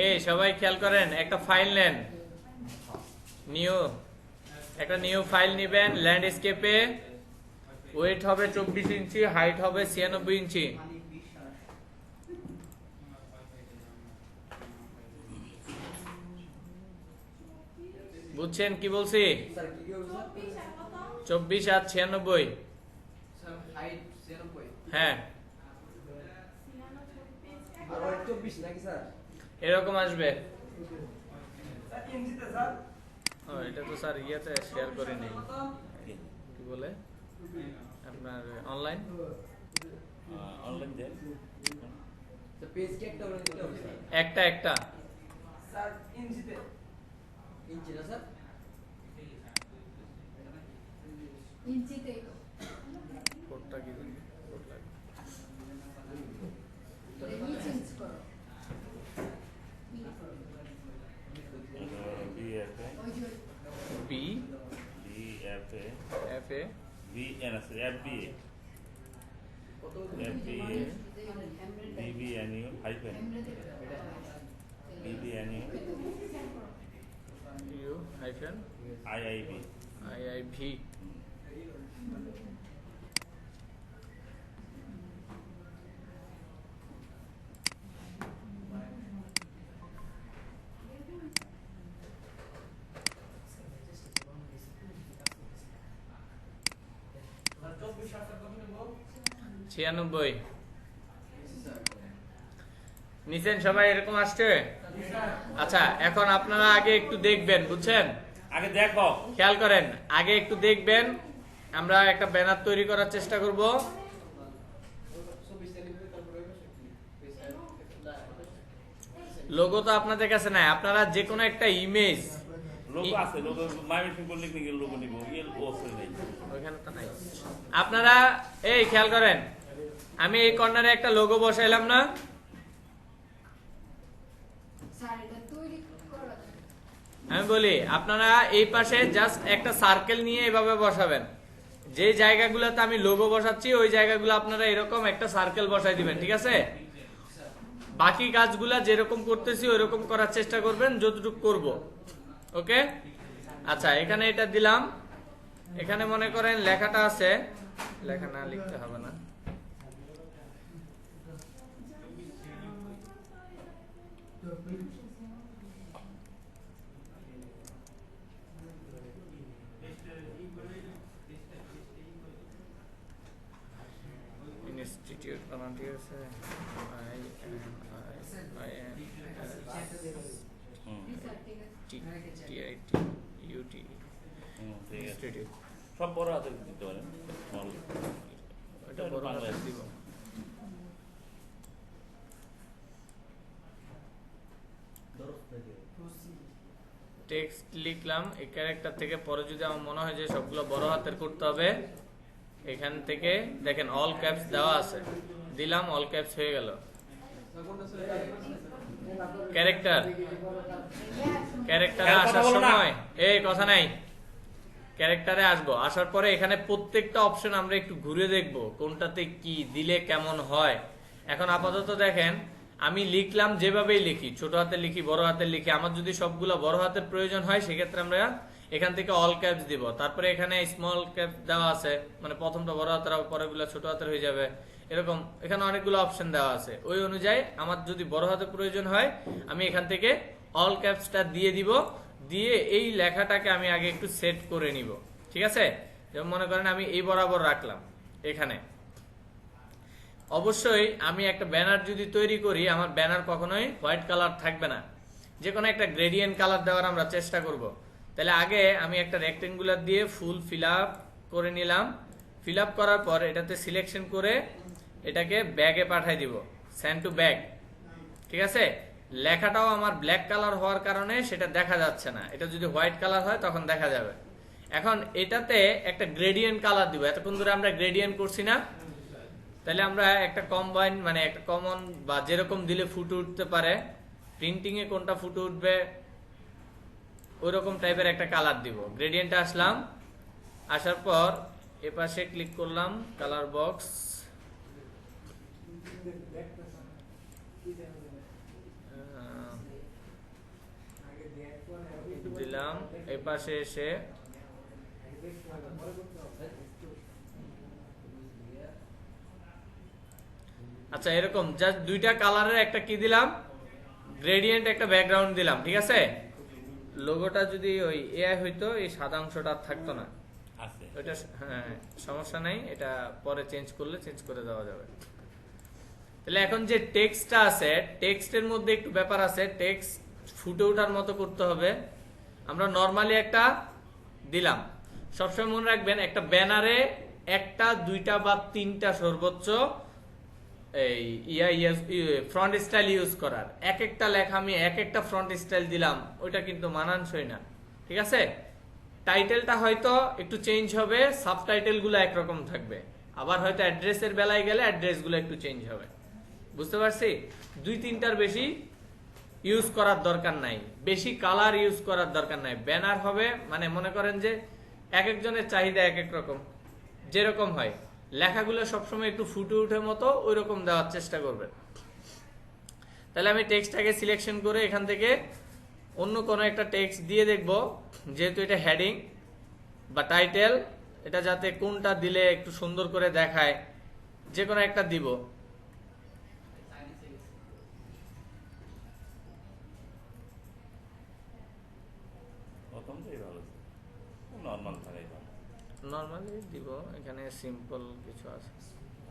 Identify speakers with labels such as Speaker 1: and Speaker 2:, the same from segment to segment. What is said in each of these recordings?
Speaker 1: এই সবাই খেয়াল করেন, একটা ফাইল নেন, নিউ একটা নিউ ফাইল নেবেন। ল্যান্ডস্কেপে ওয়েট হবে 24 ইঞ্চি, হাইট হবে 96 ইঞ্চি। বুঝছেন কি বলছি? 24 আর 96। হ্যাঁ, এরকম আসবে। এটা তো স্যার ইয়েতে শেয়ার করে নেই, কি বলে আপনার অনলাইন একটা একটা কোডটা কি কোড লাগবে? B F A B N S F B F B B B N U hyphen B B N U hyphen I I V ছিয়ানব্বই। নিচেন সবাই এরকম আসছে? আচ্ছা, এখন আপনারা আগে একটু দেখবেন, বুঝছেন? আগে দেখো, খেয়াল করেন, আগে একটু দেখবেন। আমরা একটা ব্যানার তৈরি করার চেষ্টা করব। লোগো তো আপনাদের কাছে নাই, আপনারা যে কোনো একটা ইমেজ, লোগো আছে, লোগো মাইমিশন করলে কি লোগো নিব, এর অপশন নাই, ওখানে তো নাই। আপনারা এই খেয়াল করেন, আমি এই কর্নারে একটা লোগো বসাইলাম না? আমি বলি আপনারা এই পাশে জাস্ট একটা সার্কেল নিয়ে এভাবে বসাবেন। যে জায়গাগুলোতে আমি লোগো বসাচ্ছি ওই জায়গাগুলো আপনারা এরকম একটা সার্কেল বসাই দিবেন, ঠিক আছে? বাকি কাজগুলা যেরকম করতেছি ওইরকম করার চেষ্টা করবেন যতটুকু করব। ওকে, আচ্ছা, এখানে এটা দিলাম। এখানে মনে করেন লেখাটা আছে, লেখা না লিখতে হবে না। ইনস্টিটিউট বানান, ঠিক আছে? সব বড় হাতে দিতে পারেন, এটা বড় হাতে দিব। টেক্সট লিখলাম, এই ক্যারেক্টার থেকে পরে যদি আমার মনে হয় যে সবগুলো বড় হাতের করতে হবে, এখান থেকে দেখেন অল ক্যাপস দেওয়া আছে, দিলাম, অল ক্যাপস হয়ে গেল। ক্যারেক্টারে আসার সময় এই কথা নাই, ক্যারেক্টারে আসবো, আসার পরে এখানে প্রত্যেকটা অপশন আমরা একটু ঘুরে দেখব কোনটাতে কি দিলে কেমন হয়। এখন আপাতত দেখেন, আমি লিখলাম যেভাবেই লিখি, ছোট হাতে লিখি, বড় হাতে লিখি, আমার যদি সবগুলো বড় হাতের প্রয়োজন হয় সেক্ষেত্রে আমরা এখান থেকে অল ক্যাপস দিব। তারপরে এখানে স্মল ক্যাপ দেওয়া আছে, মানে প্রথমটা বড় হাতের, পরেগুলো ছোট হাতের হয়ে যাবে, এরকম এখানে অনেকগুলো অপশন দেওয়া আছে। ওই অনুযায়ী আমার যদি বড় হাতের প্রয়োজন হয় আমি এখান থেকে অল ক্যাপসটা দিয়ে দিব, দিয়ে এই লেখাটাকে আমি আগে একটু সেট করে নিব, ঠিক আছে? যেমন মনে করেন আমি এই বরাবর রাখলাম এখানে। অবশ্যই আমি একটা ব্যানার যদি তৈরি করি, আমার ব্যানার কখনোই হোয়াইট কালার থাকবে না, যে কোনো একটা গ্রেডিয়েন্ট কালার দেওয়ার আমরা চেষ্টা করব। তাহলে আগে আমি একটা রেক্টেঙ্গুলার দিয়ে ফুল ফিল আপ করে নিলাম। ফিল আপ করার পর এটাতে সিলেকশন করে এটাকে ব্যাগে পাঠিয়ে দিব, সেন্ড টু ব্যাগ, ঠিক আছে? লেখাটাও আমার ব্ল্যাক কালার হওয়ার কারণে সেটা দেখা যাচ্ছে না, এটা যদি হোয়াইট কালার হয় তখন দেখা যাবে। এখন এটাতে একটা গ্রেডিয়েন্ট কালার দিব, এতক্ষণ ধরে আমরা গ্রেডিয়েন্ট করছি না? তাহলে আমরা একটা কম্বাইন, মানে একটা কমন বা যেরকম দিলে ফুটে উঠতে পারে, প্রিন্টিং এ কোনটা ফুটে উঠবে ওইরকম টাইপের একটা কালার দিব। গ্রেডিয়েন্টে আসলাম, আসার পর এপাশে ক্লিক করলাম, কালার বক্স, দিলাম এই পাশে এসে আচ্ছা এরকম জাস্ট দুইটা কালারের একটা কি দিলাম গ্রেডিয়েন্ট একটা ব্যাকগ্রাউন্ড দিলাম ঠিক আছে লোগোটা যদি ওই এআই হইতো এই সাদা অংশটা আর থাকতো না
Speaker 2: আছে
Speaker 1: ওইটা হ্যাঁ সমস্যা নাই এটা পরে চেঞ্জ করলে চেঞ্জ করে দেওয়া যাবে তাহলে এখন যে টেক্সটটা আছে টেক্সটের মধ্যে একটু ব্যাপার আছে টেক্সট ফুটে ওঠার মতো করতে হবে আমরা নরমালি একটা দিলাম সবসময় মনে রাখবেন একটা ব্যানারে একটা দুইটা বা তিনটা সর্বোচ্চ এই ফ্রন্ট স্টাইল ইউজ করার এক একটা লেখা আমি এক একটা ফ্রন্ট স্টাইল দিলাম ওইটা কিন্তু মানানসই না ঠিক আছে টাইটেলটা হয়তো একটু চেঞ্জ হবে সাবটাইটেল গুলো একরকম থাকবে আবার হয়তো অ্যাড্রেসের বেলায় গেলে অ্যাড্রেস গুলো একটু চেঞ্জ হবে বুঝতে পারছি দুই তিনটার বেশি ইউজ করার দরকার নাই বেশি কালার ইউজ করার দরকার নাই ব্যানার হবে মানে মনে করেন যে এক একজনের চাহিদা এক এক রকম যেরকম হয় লেখাগুলো সবসময় একটু ফুটে ওঠার মতো ওই রকম দেওয়ার চেষ্টা করবেন তাহলে আমি টেক্সটটাকে সিলেকশন করে এখান থেকে অন্য কোনো একটা টেক্সট দিয়ে দেখব যেহেতু এটা হেডিং বা টাইটেল এটা যাতে কোনটা দিলে একটু সুন্দর করে দেখায় যে কোনো একটা দিব
Speaker 2: প্রথমটাই ভালো নরমাল থাকাই ভালো
Speaker 1: নরমালি দিব এখানে সিম্পল কিছু আছে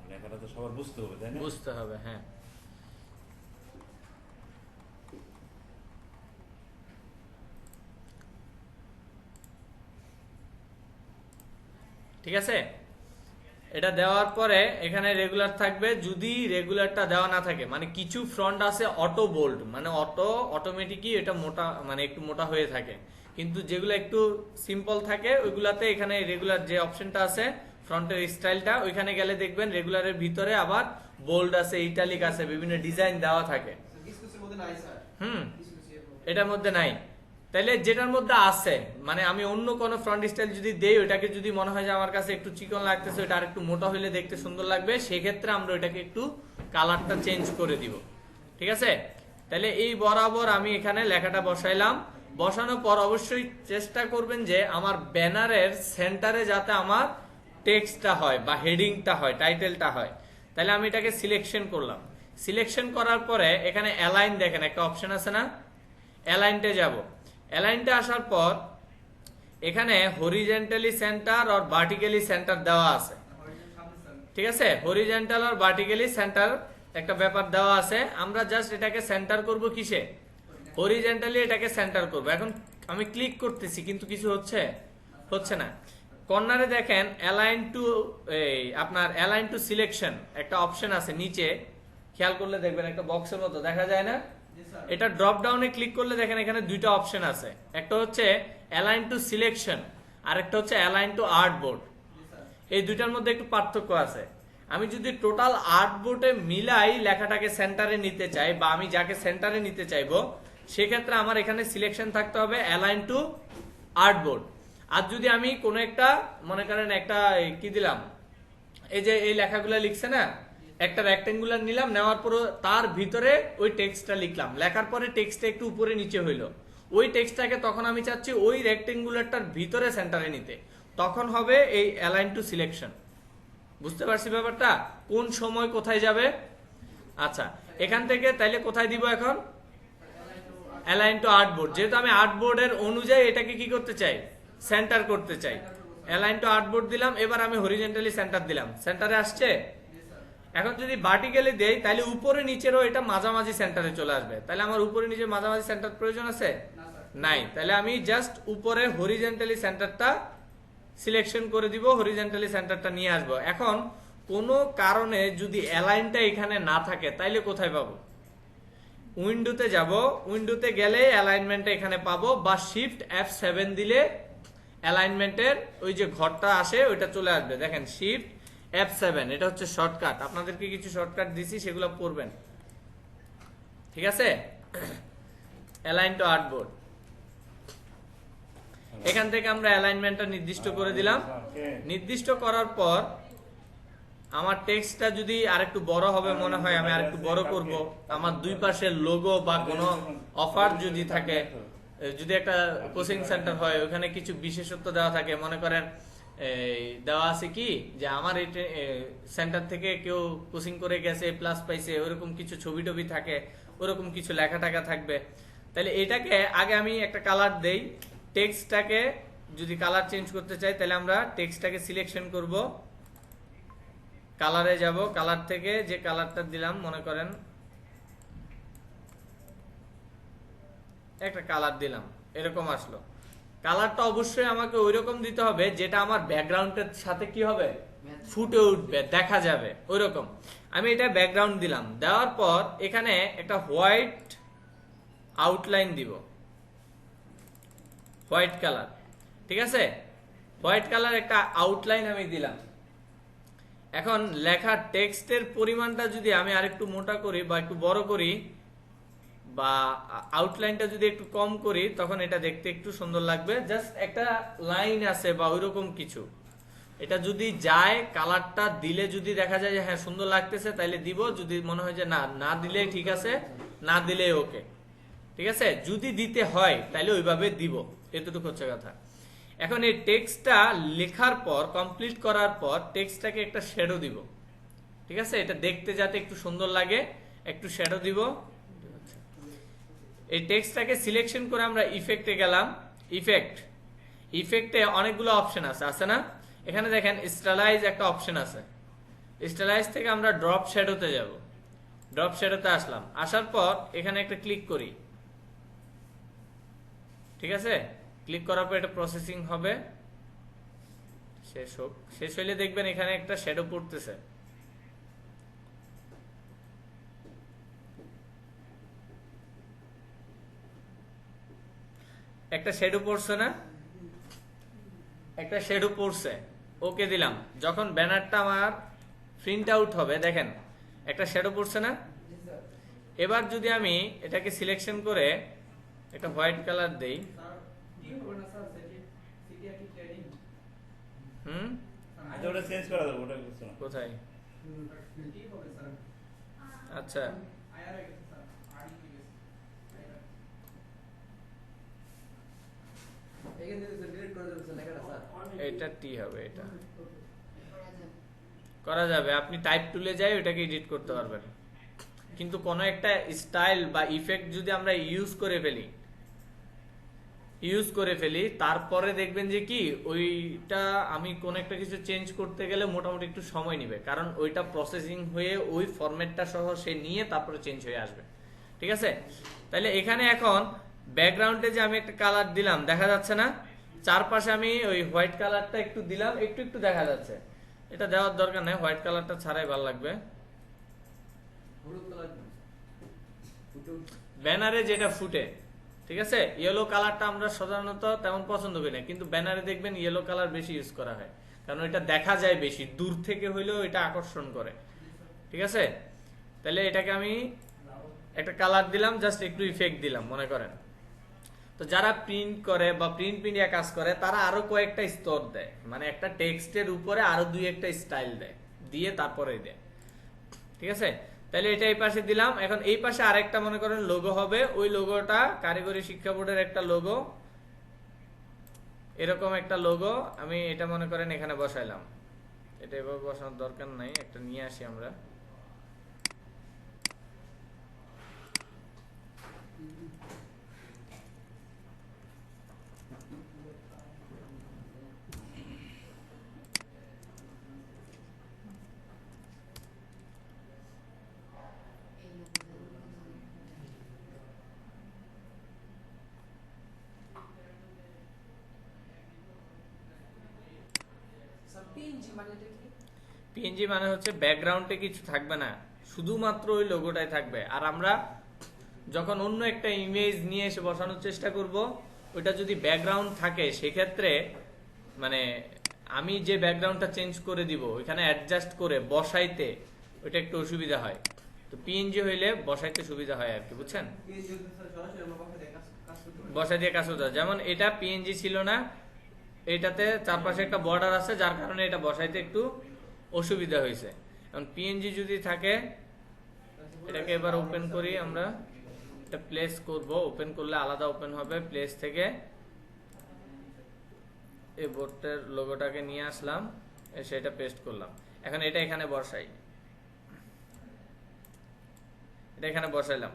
Speaker 2: লেখাটা তো সবার বুঝতে হবে তাই না
Speaker 1: বুঝতে হবে হ্যাঁ ঠিক আছে এটা দেওয়ার পরে এখানে রেগুলার থাকবে যদি রেগুলারটা দেওয়া না থাকে মানে কিছু ফ্রন্ট আছে অটো বোল্ড মানে অটোমেটিকই এটা মোটা মানে একটু মোটা হয়ে থাকে কিন্তু যেগুলো একটু সিম্পল থাকে ওইগুলাতে এখানে রেগুলার যে অপশনটা আছে ফ্রন্টের স্টাইলটা ওইখানে গেলে দেখবেন রেগুলারের ভিতরে আবার বোল্ড আছে ইটালিক আছে বিভিন্ন ডিজাইন দেওয়া থাকে এটার মধ্যে নাই তাইলে যেটার মধ্যে আছে মানে আমি অন্য কোনো ফ্রন্ট স্টাইল যদি দেই ওটাকে যদি মনে হয় যে আমার কাছে একটু চিকন লাগতেছে ওটা আর একটু মোটা হলে দেখতে সুন্দর লাগবে সেই ক্ষেত্রে আমরা ওটাকে একটু কালারটা চেঞ্জ করে দিব ঠিক আছে তাহলে এই বরাবর আমি এখানে লেখাটা বসাইলাম বসানোর পর অবশ্যই চেষ্টা করবেন যে আমার ব্যানারের সেন্টারে যাতে আমার টেক্সটটা হয় বা হেডিংটা হয় টাইটেলটা হয় তাহলে আমি এটাকে সিলেকশন করলাম সিলেকশন করার পরে এখানে অ্যালাইন দেখেন একটা অপশন আছে না অ্যালাইনটে যাব অ্যালাইনটা আসার পর এখানে হরিজেন্টালি সেন্টার আর ভার্টিক্যালি সেন্টার দেওয়া আছে ঠিক আছে হরিজেন্টাল আর ভার্টিক্যালি সেন্টার একটা ব্যাপার দেওয়া আছে আমরা জাস্ট এটাকে সেন্টার করব কিসে হরিজেন্টালি এটাকে সেন্টার করব এখন আমি ক্লিক করতেছি কিন্তু কিছু হচ্ছে না কর্নারে দেখেন অ্যালাইন টু আপনার অ্যালাইন টু সিলেকশন একটা অপশন আছে নিচে খেয়াল করলে দেখবেন একটা বক্সের মতো দেখা যায় না এটা ড্রপ ডাউনে ক্লিক করলে দেখেন এখানে দুইটা অপশন আছে একটা হচ্ছে অ্যালাইন টু সিলেকশন আর একটা হচ্ছে অ্যালাইন টু আর্টবোর্ড এই দুইটার মধ্যে একটু পার্থক্য আছে আমি যদি টোটাল আর্টবোর্ডে মিলাই লেখাটাকে সেন্টারে নিতে চাই বা আমি যাকে সেন্টারে নিতে চাইবো সেক্ষেত্রে আমার এখানে সিলেকশন থাকতে হবে অ্যালাইন টু আর্টবোর্ড আর যদি আমি কোনো একটা মনে করেন একটা কি দিলাম এই যে এই লেখাগুলো লিখছে না একটা রেক্টেঙ্গুলার নিলাম নেওয়ার পর তার ভিতরে ওই টেক্সটটা লিখলাম লেখার পরে টেক্সটটা একটু উপরে নিচে হইলো ওই টেক্সটটাকে তখন আমি চাচ্ছি ওই রেক্টেঙ্গুলারটার ভিতরে সেন্টারে নিতে তখন হবে এই অ্যালাইন টু সিলেকশন বুঝতে পারছি ব্যাপারটা কোন সময় কোথায় যাবে আচ্ছা এখান থেকে তাইলে কোথায় দিব এখন অ্যালাইন টু আর্টবোর্ড যেহেতু আমি আর্টবোর্ডের অনুযায়ী এটাকে কি করতে চাই সেন্টার করতে চাই অ্যালাইন টু আর্টবোর্ড দিলাম এবার আমি হরিজেন্টালি সেন্টার দিলাম সেন্টারে আসছে এখন যদি ভার্টিক্যালি দেই তাহলে উপরে নিচেরও এটা মাঝামাঝি সেন্টারে চলে আসবে তাহলে আমার উপরে নিচে মাঝামাঝি সেন্টার প্রয়োজন আছে নাই তাহলে আমি জাস্ট উপরে হরিজেন্টালি সেন্টারটা সিলেকশন করে দিব হরিজেন্টালি সেন্টারটা নিয়ে আসবো এখন কোনো কারণে যদি অ্যালাইনটা এখানে না থাকে তাইলে কোথায় পাবো উইন্ডোতে যাব উইন্ডোতে গেলে অ্যালাইনমেন্টটা এখানে পাবো বা শিফট F7 দিলে অ্যালাইনমেন্টের ওই যে ঘরটা আসে ওইটা চলে আসবে দেখেন শিফট F7 এটা হচ্ছে শর্টকাট আপনাদেরকে কিছু শর্টকাট দিছি সেগুলো পড়বেন ঠিক আছে অ্যালাইন টু আর্টবোর্ড এখান থেকে আমরা অ্যালাইনমেন্টটা নির্দিষ্ট করে দিলাম নির্দিষ্ট করার পর আমার টেক্সটটা যদি আরেকটু বড় হবে মনে হয় আমি আরেকটু বড় করব। আমার দুই পাশে লোগো বা কোনো অফার যদি থাকে, যদি একটা কোচিং সেন্টার হয় ওখানে কিছু বিশেষত্ব দেওয়া থাকে, মনে করেন দেওয়া আছে কি যে আমার এই সেন্টার থেকে কেউ কোচিং করে গেছে প্লাস পাইছে, ওরকম কিছু ছবি টবি থাকে, ওরকম কিছু লেখা টাকা থাকবে। তাহলে এটাকে আগে আমি একটা কালার দেই। টেক্সটটাকে যদি কালার চেঞ্জ করতে চাই তাহলে আমরা টেক্সটটাকে সিলেকশন করব, কালারে যাব, কালার থেকে যে কালারটা দিলাম মনে করেন একটা কালার দিলাম, এরকম আসলো। কালারটা অবশ্যই আমাকে ওইরকম দিতে হবে যেটা আমার ব্যাকগ্রাউন্ডের সাথে কি হবে, ফুটে উঠবে, দেখা যাবে ওইরকম। আমি এটা ব্যাকগ্রাউন্ড দিলাম, দেওয়ার পর এখানে একটা হোয়াইট আউটলাইন দিব, হোয়াইট কালার, ঠিক আছে। হোয়াইট কালার একটা আউটলাইন আমি দিলাম। এখন লেখার টেক্সটের পরিমাণটা যদি আমি আরেকটু মোটা করি বা একটু বড় করি বা আউটলাইনটা যদি একটু কম করি তখন এটা দেখতে একটু সুন্দর লাগবে। জাস্ট একটা লাইন আছে বা ওইরকম কিছু, এটা যদি যায় কালারটা দিলে যদি দেখা যায় যে হ্যাঁ সুন্দর লাগতেছে তাইলে দিব, যদি মনে হয় যে না না দিলে ঠিক আছে, না দিলে ওকে, ঠিক আছে। যদি দিতে হয় তাইলে ওইভাবে দিব, এতটুকু হচ্ছে কথা। এখন এই টেক্সটটা লেখার পর কমপ্লিট করার পর টেক্সটটাকে একটা শ্যাডো দিব, ঠিক আছে। এটা দেখতে যাতে একটু সুন্দর লাগে একটু শ্যাডো দিব। এই টেক্সটটাকে সিলেকশন করে আমরা ইফেক্টে গেলাম। ইফেক্টে অনেকগুলো অপশন আছে, আছে না? এখানে দেখেন স্টাইলাইজ একটা অপশন আছে। স্টাইলাইজ থেকে আমরা ড্রপ শ্যাডোতে যাব। ড্রপ শ্যাডোতে আসলাম, আসার পর এখানে একটা ক্লিক করি, ঠিক আছে। ক্লিক করার পর এটা প্রসেসিং হবে, শেষ হোক। শেষ হইলে দেখবেন এখানে একটা শ্যাডো পড়তেছে। একটা শ্যাডো পড়ছে না? একটা শ্যাডো পড়ছে, ওকে দিলাম। যখন ব্যানারটা আমার প্রিন্ট আউট হবে দেখেন একটা শ্যাডো পড়ছে না? এবার যদি আমি এটাকে সিলেকশন করে একটা হোয়াইট কালার দেই,
Speaker 2: ওটা চেঞ্জ করা যাবে, ওটা কিছু না।
Speaker 1: কোথায়? আচ্ছা এটা টি হবে, এটা করা যাবে। আপনি টাইপ টুলে যাই ওটাকে এডিট করতে পারবেন। কিন্তু কোনো একটা স্টাইল বা ইফেক্ট যদি আমরা ইউজ করে ফেলি তারপরে দেখবেন যে কি ওইটা আমি কোন একটা কিছু চেঞ্জ করতে গেলে মোটামুটি একটু সময় নেবে, কারণ ওইটা প্রসেসিং হয়ে ওই ফরম্যাটটা সহ সে নিয়ে তারপরে চেঞ্জ হয়ে আসবে, ঠিক আছে। তাহলে এখানে এখন ব্যাকগ্রাউন্ডে যে আমি একটা কালার দিলাম দেখা যাচ্ছে না? চারপাশে আমি ওই হোয়াইট কালারটা একটু দিলাম, একটু একটু দেখা যাচ্ছে। এটা দেওয়ার দরকার নেই, হোয়াইট কালারটা ছাড়াই ভালো লাগবে। ব্যানারে যেটা ফুটে, ঠিক আছে। ইয়েলো কালারটা আমরা সাধারণত তেমন পছন্দ করি না, কিন্তু ব্যানারে দেখবেন ইয়েলো কালার বেশি ইউজ করা হয়, কারণ এটা দেখা যায় বেশি দূর থেকে হইলেও এটা আকর্ষণ করে, ঠিক আছে। তাহলে এটাকে আমি একটা কালার দিলাম, জাস্ট একটু ইফেক্ট দিলাম মনে করেন। তো যারা প্রিন্ট করে বা প্রিন্ট মিডিয়া কাজ করে তারা আরো কয়েকটা স্তর দেয়, মানে একটা টেক্সটের উপরে আরো দুই একটা স্টাইল দেয়, দিয়ে তারপরে দেয়, ঠিক আছে। তাহলে এটা এই পাশে দিলাম। এখন এই পাশে আরেকটা মনে করেন লোগো হবে, ওই লোগোটা কারিগরি শিক্ষা বোর্ডের একটা লোগো, এরকম একটা লোগো আমি এটা মনে করেন এখানে বসাইলাম। এটা এভাবে বসানোর দরকার নাই, একটা নিয়ে আসি আমরা। পিএনজি মানে হচ্ছে ব্যাকগ্রাউন্ডে কিছু থাকবে না, শুধুমাত্র ওই লোগোটাই থাকবে। আর আমরা যখন অন্য একটা ইমেজ নিয়ে এসে বসানোর চেষ্টা করব, ওইটা যদি ব্যাকগ্রাউন্ড থাকে সেক্ষেত্রে মানে আমি যে ব্যাকগ্রাউন্ডটা চেঞ্জ করে দিব ওইখানে অ্যাডজাস্ট করে বসাইতে ওইটা একটু অসুবিধা হয়। তো পিএনজি হইলে বসাইতে সুবিধা হয় আর কি, বুঝছেন? বসাই দিয়ে কাজ করতে হয়। যেমন এটা পিএনজি ছিল না, এটাতে চারপাশে একটা বর্ডার আছে যার কারণে এটা বসাইতে একটু অসুবিধা হয়েছে। এখন পিএনজি যদি থাকে, এটাকে এবার ওপেন করি আমরা, এটা প্লেস করব, ওপেন করলে আলাদা ওপেন হবে। প্লেস থেকে এই বোর্ডটার লোগোটাকে নিয়ে আসলাম, এসে এটা পেস্ট করলাম। এখন এটা এখানে বসাই, এটা এখানে বসাইলাম,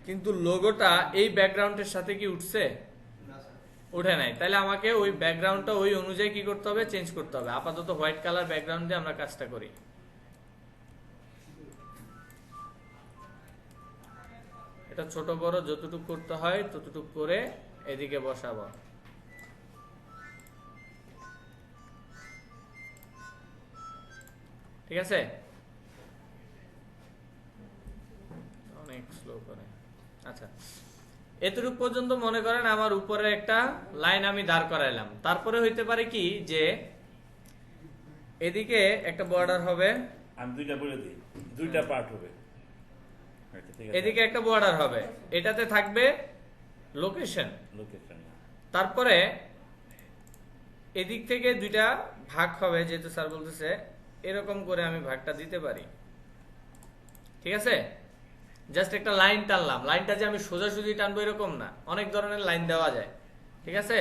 Speaker 1: কিন্তু লোগোটা এই ব্যাকগ্রাউন্ডের সাথে কি উঠছে? উঠে নাই। তাহলে আমাকে ওই ব্যাকগ্রাউন্ডটা ওই অনুযায়ী কি করতে হবে? চেঞ্জ করতে হবে। আপাতত হোয়াইট কালার ব্যাকগ্রাউন্ড দিয়ে আমরা কাজটা করি। এটা ছোট বড় যতটুকু করতে হয় ততটুকু করে এদিকে বসাবো। ঠিক আছে, অনেক স্লো করে। আচ্ছা, এতটুকু পর্যন্ত মনে করেন আমার উপরে একটা লাইন আমি দাঁড় করাইলাম। তারপরে হইতে পারে কি যে এদিকে একটা বর্ডার হবে,
Speaker 2: আমি দুইটা বলে দিই, দুইটা পার্ট হবে। আচ্ছা, ঠিক আছে।
Speaker 1: এদিকে একটা বর্ডার হবে, এটাতে থাকবে লোকেশন।
Speaker 2: লোকেশন।
Speaker 1: তারপরে এদিক থেকে দুইটা ভাগ হবে, যেহেতু স্যার বলতেছে এরকম করে আমি ভাগটা দিতে পারি। ঠিক আছে, জাস্ট একটা লাইন টানলাম। লাইনটা যে আমি সোজাসুজি টানবো এরকম না, অনেক ধরনের লাইন দেওয়া যায়। ঠিক আছে,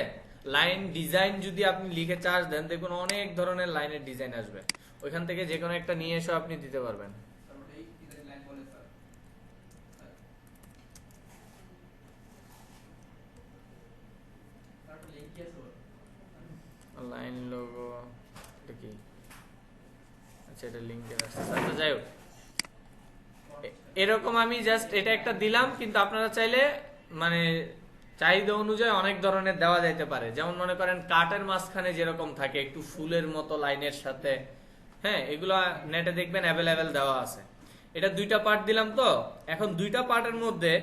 Speaker 1: লাইন ডিজাইন যদি আপনি লিখে চার্জ দেন, দেখুন অনেক ধরনের লাইনের ডিজাইন আসবে। ওইখান থেকে যে কোনো একটা নিয়ে এসে আপনি দিতে পারবেন। লাইন লোগো কি, আচ্ছা এটা লিংকের আসছে। আচ্ছা যাই হোক, এরকম আমি জাস্ট এটা একটা দিলাম, কিন্তু আপনারা চাইলে মানে চাহিদা অনুযায়ী অনেক ধরনের দেওয়া যাইতে পারে। যেমন মনে করেন কাটের মাঝখানে যেরকম থাকে একটু ফুলের মতো লাইনের সাথে, হ্যাঁ, এগুলো নেটে দেখবেন অ্যাভেলেবেল দেওয়া আছে। এটা দুইটা পার্ট দিলাম। তো এখন দুইটা পার্টের মধ্যে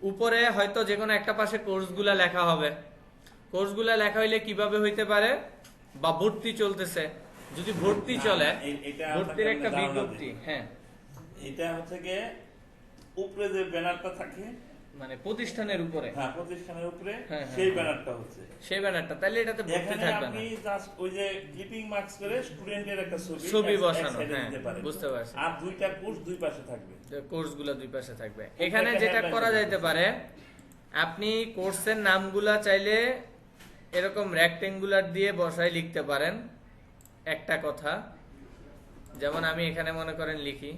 Speaker 1: উপরে হয়তো যে কোনো একটা পাশে কোর্সগুলা লেখা হবে। কোর্সগুলা লেখা হইলে কিভাবে হইতে পারে? বা ভর্তি চলতেছে, যদি ভর্তি চলে, ভর্তির একটা বিজ্ঞপ্তি, হ্যাঁ,
Speaker 2: এটা হচ্ছে গিয়ে উপরে যে ব্যানারটা থাকে,
Speaker 1: মানে প্রতিষ্ঠানের উপরে,
Speaker 2: হ্যাঁ প্রতিষ্ঠানের উপরে,
Speaker 1: হ্যাঁ,
Speaker 2: সেই
Speaker 1: হ্যাঁ,
Speaker 2: ব্যানারটা হচ্ছে
Speaker 1: সেই ব্যানারটা। তাহলে এটাতে ভর্তি
Speaker 2: এখানে
Speaker 1: থাকবে না,
Speaker 2: আপনি জাস্ট ওই যে ক্লিপিং মার্কস করে স্টুডেন্টের একটা
Speaker 1: ছবি
Speaker 2: এক
Speaker 1: বসানো,
Speaker 2: সাইডে
Speaker 1: হ্যাঁ,
Speaker 2: দিতে পারেন।
Speaker 1: বুঝতে পারছি।
Speaker 2: আর দুইটা কোর্স দুই পাশে থাকবে,
Speaker 1: কোর্সগুলো দুই পাশে থাকবে। এখানে যেটা করা যাইতে পারে, আপনি কোর্সের নামগুলা চাইলে এরকম রেক্টেঙ্গুলার দিয়ে বসাই লিখতে পারেন একটা কথা। যেমন আমি এখানে মনে করেন লিখি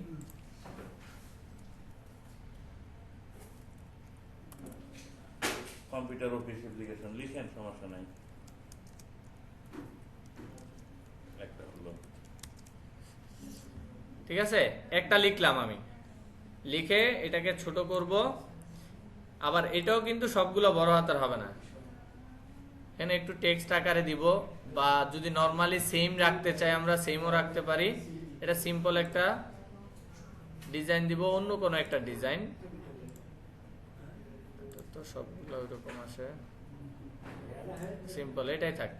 Speaker 2: কম্পিউটার অফিস অ্যাপ্লিকেশন, লিখেন, সমস্যা নাই। একটা হলো,
Speaker 1: ঠিক আছে, একটা লিখলাম আমি, লিখে এটাকে ছোট করব। আবার এটাও কিন্তু সবগুলো বড় হাতের হবে না, এখানে একটু টেক্সট আকারে দিব, বা যদি নরমালি সেম রাখতে চাই আমরা সেমও রাখতে পারি। এটা সিম্পল একটা ডিজাইন দিব, অন্য কোনো একটা ডিজাইন, তো সবগুলো ওইরকম আসে, সিম্পল এটাই থাক।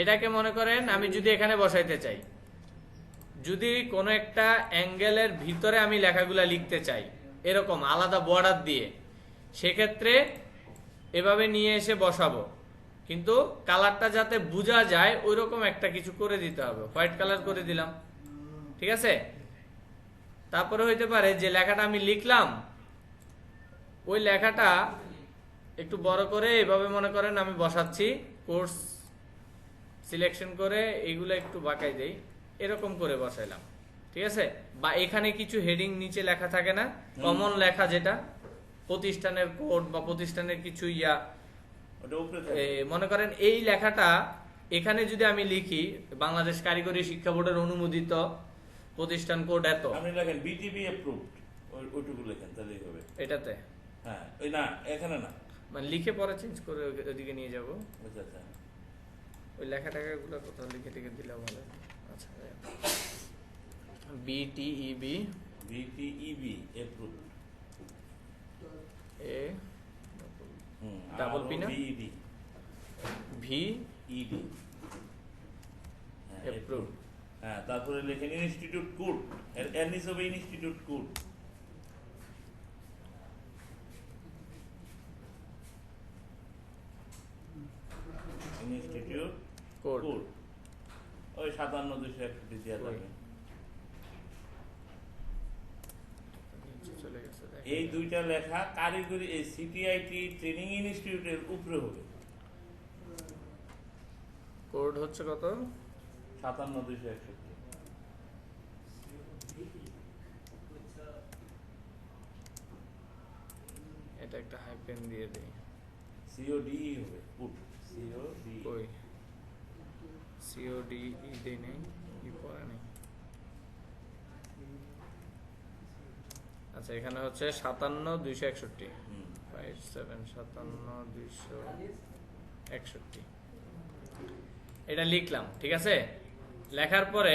Speaker 1: এটাকে মনে করেন আমি যদি এখানে বসাইতে চাই, যদি কোনো একটা অ্যাঙ্গেলের ভিতরে আমি লেখাগুলা লিখতে চাই এরকম আলাদা বর্ডার দিয়ে, সেক্ষেত্রে এভাবে নিয়ে এসে বসাবো, কিন্তু কালারটা যাতে বোঝা যায় ওইরকম একটা কিছু করে দিতে হবে। হোয়াইট কালার করে দিলাম, ঠিক আছে। তারপরে হইতে পারে যে লেখাটা আমি লিখলাম, ওই লেখাটা একটু বড় করে এভাবে মনে করেন আমি বসাচ্ছি, কোর্স সিলেকশন করে এইগুলো একটু বাঁকাই দেই, এরকম করে বসাইলাম, ঠিক আছে। বা এখানে কিছু হেডিং নিচে লেখা থাকে না, কমন লেখা, যেটা প্রতিষ্ঠানের কোড বা প্রতিষ্ঠানের কিছু ইয়া, মনে করেন এই লেখাটা এখানে যদি আমি লিখি বাংলাদেশ কারিগরি শিক্ষা বোর্ডের অনুমোদিত প্রতিষ্ঠান কোড এত,
Speaker 2: আপনি লেখেন বিটিবি অ্যাপ্রুভড, ওইটুকু লেখেন, তাহলেই হবে।
Speaker 1: এটাতে,
Speaker 2: হ্যাঁ, ওই না, এখানে না,
Speaker 1: মানে লিখে পরে চেঞ্জ করে ওইদিকে নিয়ে যাব।
Speaker 2: আচ্ছা আচ্ছা,
Speaker 1: ওই লেখা টাকাগুলো কোথাও লিখে টিকে দিলে ভালো। আচ্ছা, বিটিইবি,
Speaker 2: বিটিইবি অ্যাপ্রুভড,
Speaker 1: এ ডাবল পি না,
Speaker 2: বিইডি,
Speaker 1: ভিইডি অ্যাপ্রুভ।
Speaker 2: হ্যাঁ, তারপরে লেখেন ইনস্টিটিউট কোড, এর নিচে হবে institute code, institute
Speaker 1: code,
Speaker 2: code, ওই 57,261 দেওয়া
Speaker 1: ওই।
Speaker 2: যাবে।
Speaker 1: নিচে চলে গেছে, দেখা
Speaker 2: এই
Speaker 1: যায়।
Speaker 2: দুইটা লেখা কারিগরি এই সিটিআইটি ট্রেনিং ইনস্টিটিউটের উপরে হবে।
Speaker 1: কোড হচ্ছে কত?
Speaker 2: 57,261।
Speaker 1: এটা একটা হাইপেন দিয়ে দিই।
Speaker 2: সিওডি হবে, পুট সিওডি।
Speaker 1: কই সিওডি ই দেই নেই, ই পরে নেই। আচ্ছা, এখানে হচ্ছে 57,261 57 57,261 এটা লিখলাম, ঠিক আছে। লেখার পরে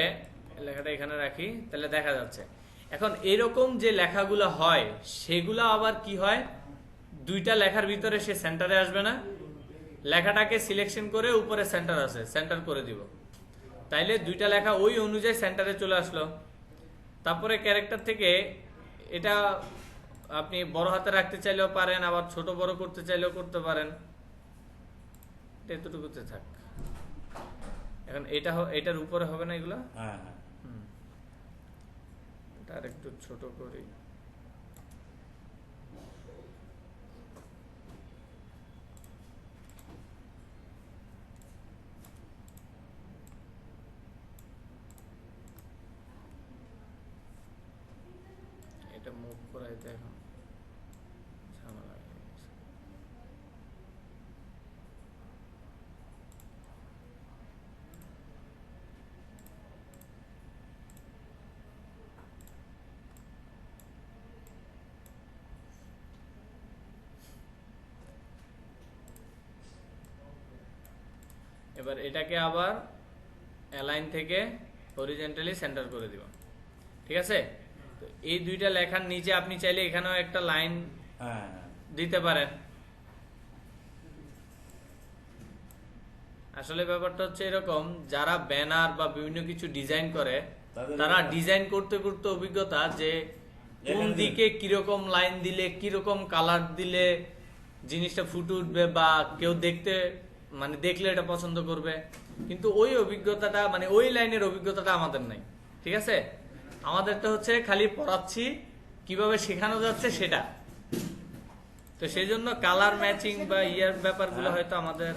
Speaker 1: লেখাটা এখানে রাখি, তাহলে দেখা যাচ্ছে। এখন এরকম যে লেখাগুলো হয় সেগুলো আবার কি হয়, দুইটা লেখার ভিতরে সে সেন্টারে আসবে না, লেখাটাকে সিলেকশন করে উপরে সেন্টার আছে, সেন্টার করে দিব, তাইলে দুইটা লেখা ওই অনুযায়ী সেন্টারে চলে আসলো। তারপরে ক্যারেক্টার থেকে এটা আপনি বড় হাতে রাখতে চাইলেও পারেন, আবার ছোট বড় করতে চাইলেও করতে পারেন, এতটুকুতে থাক। এখন এটার উপরে হবে না এগুলা,
Speaker 2: হ্যাঁ হ্যাঁ।
Speaker 1: এটা আর একটু ছোট করি। এটা মুভ করাইতে এখন ঝামেলা হয়ে গেছে। এবার এটাকে আবার অ্যালাইন থেকে হরিজন্টালি সেন্টার করে দিব, ঠিক আছে। তো এই দুইটা লেখার নিচে আপনি চাইলে এখানেও একটা লাইন
Speaker 2: হ্যাঁ হ্যাঁ।
Speaker 1: দিতে পারেন। আসলে ব্যাপারটা হচ্ছে এরকম, যারা ব্যানার বা বিভিন্ন কিছু ডিজাইন করে তারা ডিজাইন করতে করতে অভিজ্ঞতা যে কোন দিকে কিরকম লাইন দিলে কিরকম কালার দিলে জিনিসটা ফুটে উঠবে বা কেউ দেখতে মানে দেখলে এটা পছন্দ করবে, কিন্তু ওই অভিজ্ঞতাটা মানে ওই লাইনের অভিজ্ঞতাটা আমাদের নাই, ঠিক আছে। আমাদেরটা হচ্ছে খালি পড়াচ্ছি, কিভাবে শেখানো যাচ্ছে সেটা। তো সেই জন্য কালার ম্যাচিং বা ইয়ার ব্যাপারগুলো হয়তো আমাদের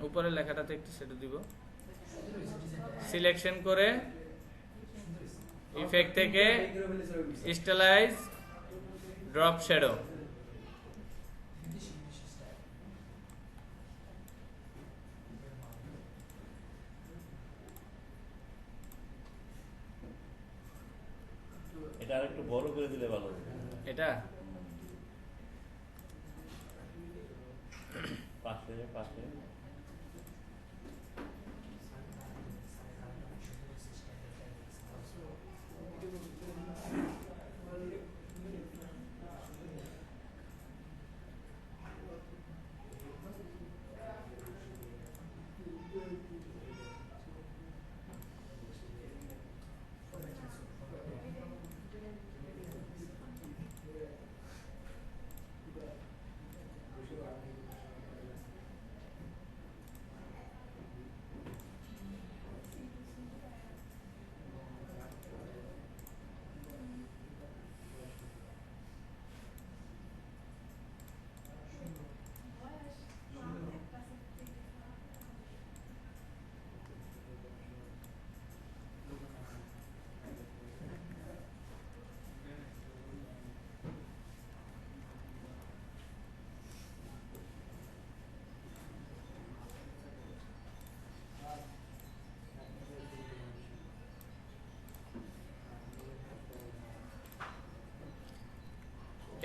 Speaker 1: উপরের লেখাটাতে একটু সেটা দিব। সিলেকশন করে ইফেক্ট থেকে স্টাইলাইজ ড্রপ শ্যাডো,
Speaker 2: এটা আর একটু বড় করে দিলে ভালো হবে।
Speaker 1: এটা
Speaker 2: পাশে পাশে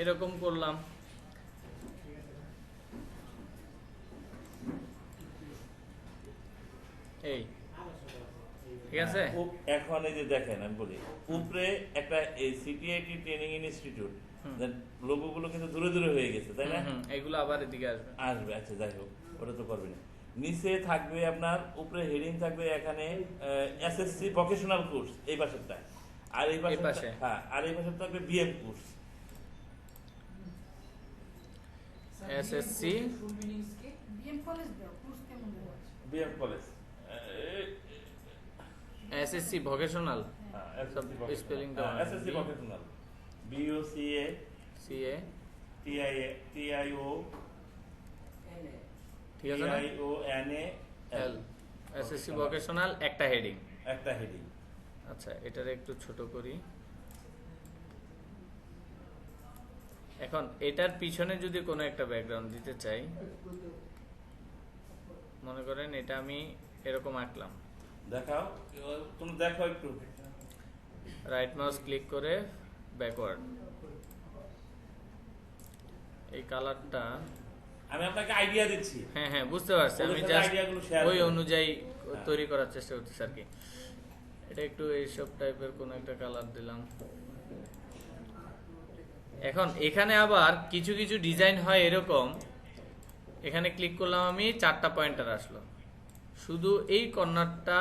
Speaker 1: এরকম করলাম। এই ঠিক আছে।
Speaker 2: এখন এই যে দেখেন আমি বলি, উপরে একটা সিটিআইটি ট্রেনিং ইনস্টিটিউট লোগোগুলো কিন্তু দূরে দূরে হয়ে গেছে, তাই না?
Speaker 1: এগুলো আবার এদিকে আসবে
Speaker 2: আসবে, আচ্ছা যাই হোক, ওটা তো করবে না। নিচে থাকবে আপনার উপরে হেডিং থাকবে এখানে এসএসসি ভোকেশনাল কোর্স এই পাশেরটা, আর এই পাশে হ্যাঁ, আর এই পাশে থাকবে BM course.
Speaker 1: SSC
Speaker 2: BM college
Speaker 1: SSC vocational spelling টা
Speaker 2: SSC vocational BOCA
Speaker 1: CA
Speaker 2: TIO
Speaker 1: ঠিক আছে না
Speaker 2: TIONAL
Speaker 1: এসএসসি ভোকেশনাল একটা হেডিং।
Speaker 2: একটা হেডিং।
Speaker 1: আচ্ছা এটার একটু ছোট করি। এখন এটার পিছনে যদি কোনো একটা ব্যাকগ্রাউন্ড দিতে চাই, মনে করেন এটা আমি এরকম আঁকলাম,
Speaker 2: দেখাও, তুমি দেখো একটু।
Speaker 1: রাইট মাউস ক্লিক করে ব্যাকওয়ার্ড, এই কালারটা
Speaker 2: আমি আপনাকে আইডিয়া দিচ্ছি।
Speaker 1: হ্যাঁ হ্যাঁ বুঝতে পারছি, আমি জাস্ট ওই অনুযায়ী তৈরি করার চেষ্টা করতেছি আর কি। এটা একটু এইসব টাইপের কোন একটা কালার দিলাম। এখন এখানে আবার কিছু কিছু ডিজাইন হয় এরকম, এখানে ক্লিক করলাম আমি, 4টা পয়েন্টার আসলো, শুধু এই কর্নারটা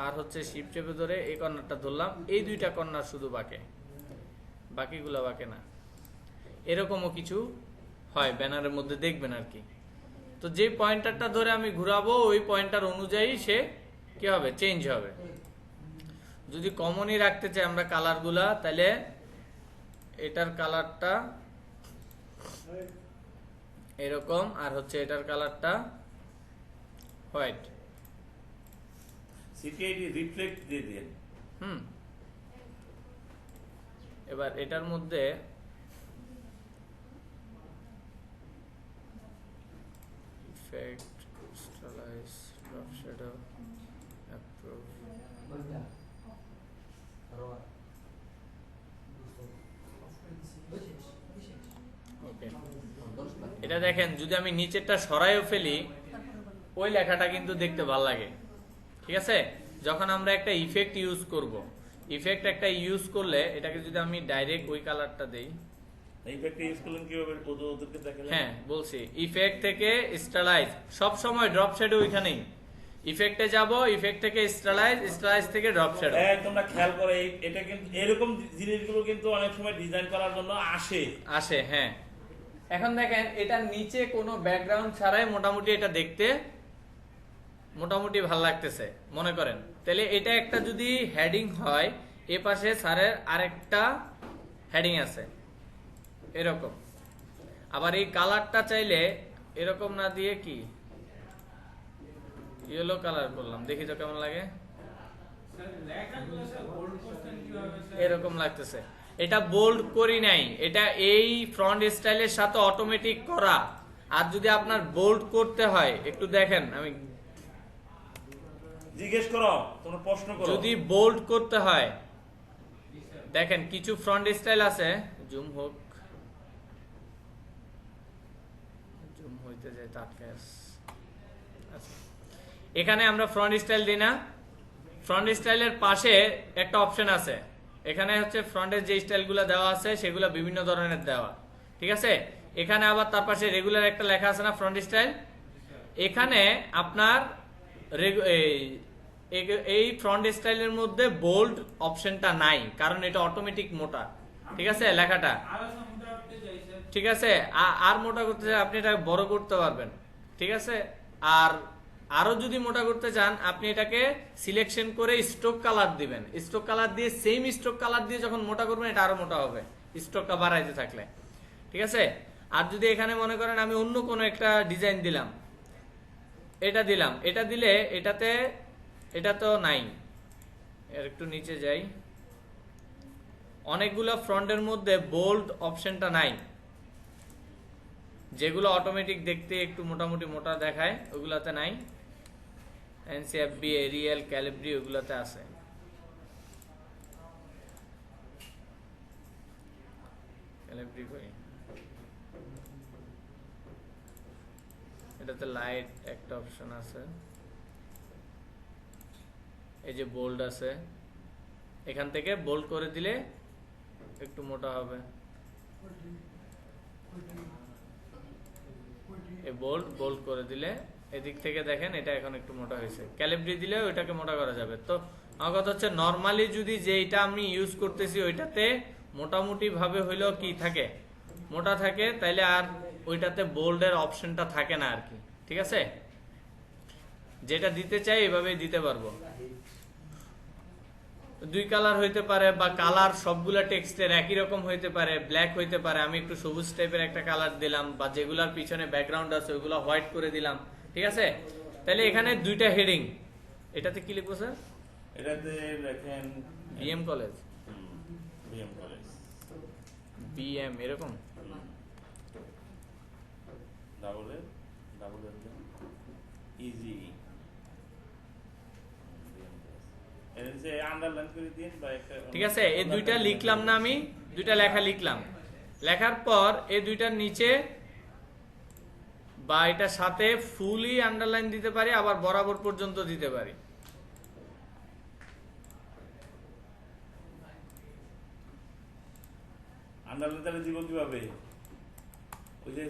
Speaker 1: আর হচ্ছে শিফট চেপে ধরে এই কর্নারটা ধরলাম, এই 2টা কর্নার শুধু বাঁকে, বাকিগুলো বাঁকে না। এরকমও কিছু হয় ব্যানারের মধ্যে, দেখবেন আর কি। তো যে পয়েন্টারটা ধরে আমি ঘুরাবো ওই পয়েন্টার অনুযায়ী সে কি হবে, চেঞ্জ হবে। যদি কমনই রাখতে চাই আমরা কালারগুলা, তাহলে এটার কালারটা এরকম, আর হচ্ছে এটার কালারটা হোয়াইট।
Speaker 2: সিটিআইডি রিফ্লেক্ট দিয়ে দেন।
Speaker 1: এবার এটার মধ্যে effect, stylize, drop shadow, approve, okay. এটা দেখেন, যদি আমি নিচেরটা সরাইও ফেলি ওই লেখাটা কিন্তু দেখতে ভালো লাগে, ঠিক আছে। যখন আমরা একটা ইফেক্ট ইউজ করব, ইফেক্ট একটা ইউজ করলে এটাকে যদি আমি ডাইরেক্ট ওই কালারটা দেই,
Speaker 2: ইফেক্ট ইউজ করলেন কিভাবে ওদেরকে দেখালেন?
Speaker 1: হ্যাঁ বলছি, ইফেক্ট থেকে স্টাইলাইজ, সব সময় ড্রপ শ্যাডো ওইখানেই, ইফেক্টে যাব, ইফেক্ট থেকে স্টাইলাইজ, স্টাইলাইজ থেকে ড্রপ শ্যাডো।
Speaker 2: তোমরা খেয়াল করো, এটা কিন্তু এরকম জিনিসগুলো কিন্তু অনেক সময় ডিজাইন করার জন্য আসে।
Speaker 1: হ্যাঁ, এখন দেখেন এটার নিচে কোনো ব্যাকগ্রাউন্ড ছাড়াই মোটামুটি এটা দেখতে মোটামুটি ভালো লাগতেছে মনে করেন। তাহলে এটা একটা যদি হেডিং হয়, এ পাশে স্যারের আরেকটা হেডিং আছে এরকম। আবার এই কালারটা চাইলে এরকম না দিয়ে কি ইয়েলো কালার করলাম, দেখি তো কেমন লাগে, এরকম লাগতেছে। এটা বোল্ড করি নাই, এটা এই ফ্রন্ট স্টাইলের সাথে অটোমেটিক করা। আর যদি আপনার বোল্ড করতে হয়, একটু দেখেন, আমি
Speaker 2: জিজ্ঞেস করো, তোমরা প্রশ্ন করো।
Speaker 1: যদি বোল্ড করতে হয়, দেখেন কিছু ফ্রন্ট স্টাইল আছে, জুম হোক, জুম হইতে যায় তাৎকায়। আচ্ছা, এখানে আমরা ফ্রন্ট স্টাইল দিই না, ফ্রন্ট স্টাইলের পাশে একটা অপশন আছে, এখানে হচ্ছে ফ্রন্টের যে স্টাইলগুলো দেওয়া আছে সেগুলো বিভিন্ন ধরনের দেওয়া, ঠিক আছে। এখানে আবার তার পাশে রেগুলার একটা লেখা আছে না, ফ্রন্ট স্টাইল। এখানে আপনার এই ফ্রন্ট স্টাইলের মধ্যে বোল্ড অপশনটা নাই, কারণ এটা অটোমেটিক মোটা, ঠিক আছে লেখাটা, ঠিক আছে। আর মোটা করতে চান আপনি এটা বড় করতে পারবেন, ঠিক আছে। আর আরো যদি মোটা করতে চান, আপনি এটাকে সিলেকশন করে স্ট্রোক কালার দিবেন, স্ট্রোক কালার দিয়ে সেম স্ট্রোক কালার দিয়ে যখন মোটা করবেন এটা আরো মোটা হবে, স্ট্রোকটা বাড়াইতে থাকলে, ঠিক আছে। আর যদি এখানে মনে করেন আমি অন্য কোনো একটা ডিজাইন দিলাম, এটা দিলাম, এটা দিলে এটাতে, এটা তো নাই, এর একটু নিচে যাই, অনেকগুলো ফ্রন্টের মধ্যে বোল্ড অপশনটা নাই, যেগুলো অটোমেটিক দেখতে একটু মোটামুটি মোটা দেখায় ওগুলাতে নাই। এনসিএফবি, এরিয়াল, ক্যালিব্রি ওগুলাতে আছে। ক্যালিব্রি কই, এটাতে লাইট একটা অপশন আছে, এই যে বোল্ড আছে, এখান থেকে বোল্ড করে দিলে একটু মোটা হবে, এই বোল্ড করে দিলে এদিক থেকে দেখেন এটা এখন একটু মোটা হয়েছে। ক্যালিব্রি দিলে ওইটাকে মোটা করা যাবে। তো আমার কথা হচ্ছে, নর্মালি যদি যেটা আমি ইউজ করতেছি ওইটাতে মোটামুটি ভাবে হইলেও কি থাকে, মোটা থাকে, তাইলে আর ওইটাতে বোল্ডের অপশনটা থাকে না আর কি, ঠিক আছে। যেটা দিতে চাই এভাবেই দিতে পারবো। দুই কালার হইতে পারে বা কালার সবগুলা টেক্সটের একই রকম হইতে পারে, ব্ল্যাক হইতে পারে, আমি একটু সবুজ টাইপের একটা কালার দিলাম, বা যেগুলার পিছনে ব্যাকগ্রাউন্ড আছে ওইগুলো হোয়াইট করে দিলাম, ঠিক আছে। তাহলে এখানে দুইটা হেডিং, এটাতে কি লিখবো স্যার?
Speaker 2: এটাতে লেখেন
Speaker 1: BM college,
Speaker 2: BM college,
Speaker 1: BM এরকম
Speaker 2: ডাবল এ ইজি, আন্ডারলাইন করে দিন বা একটা,
Speaker 1: ঠিক আছে। এই দুইটা লিখলাম না, আমি দুইটা লেখা লিখলাম, লেখার পর এই দুইটার নিচে বা এটার সাথে ফুলই আন্ডারলাইন দিতে পারি, আবার বরাবর পর্যন্ত দিতে পারি।
Speaker 2: আন্ডারলাইন তাহলে দিব কিভাবে? ওই যে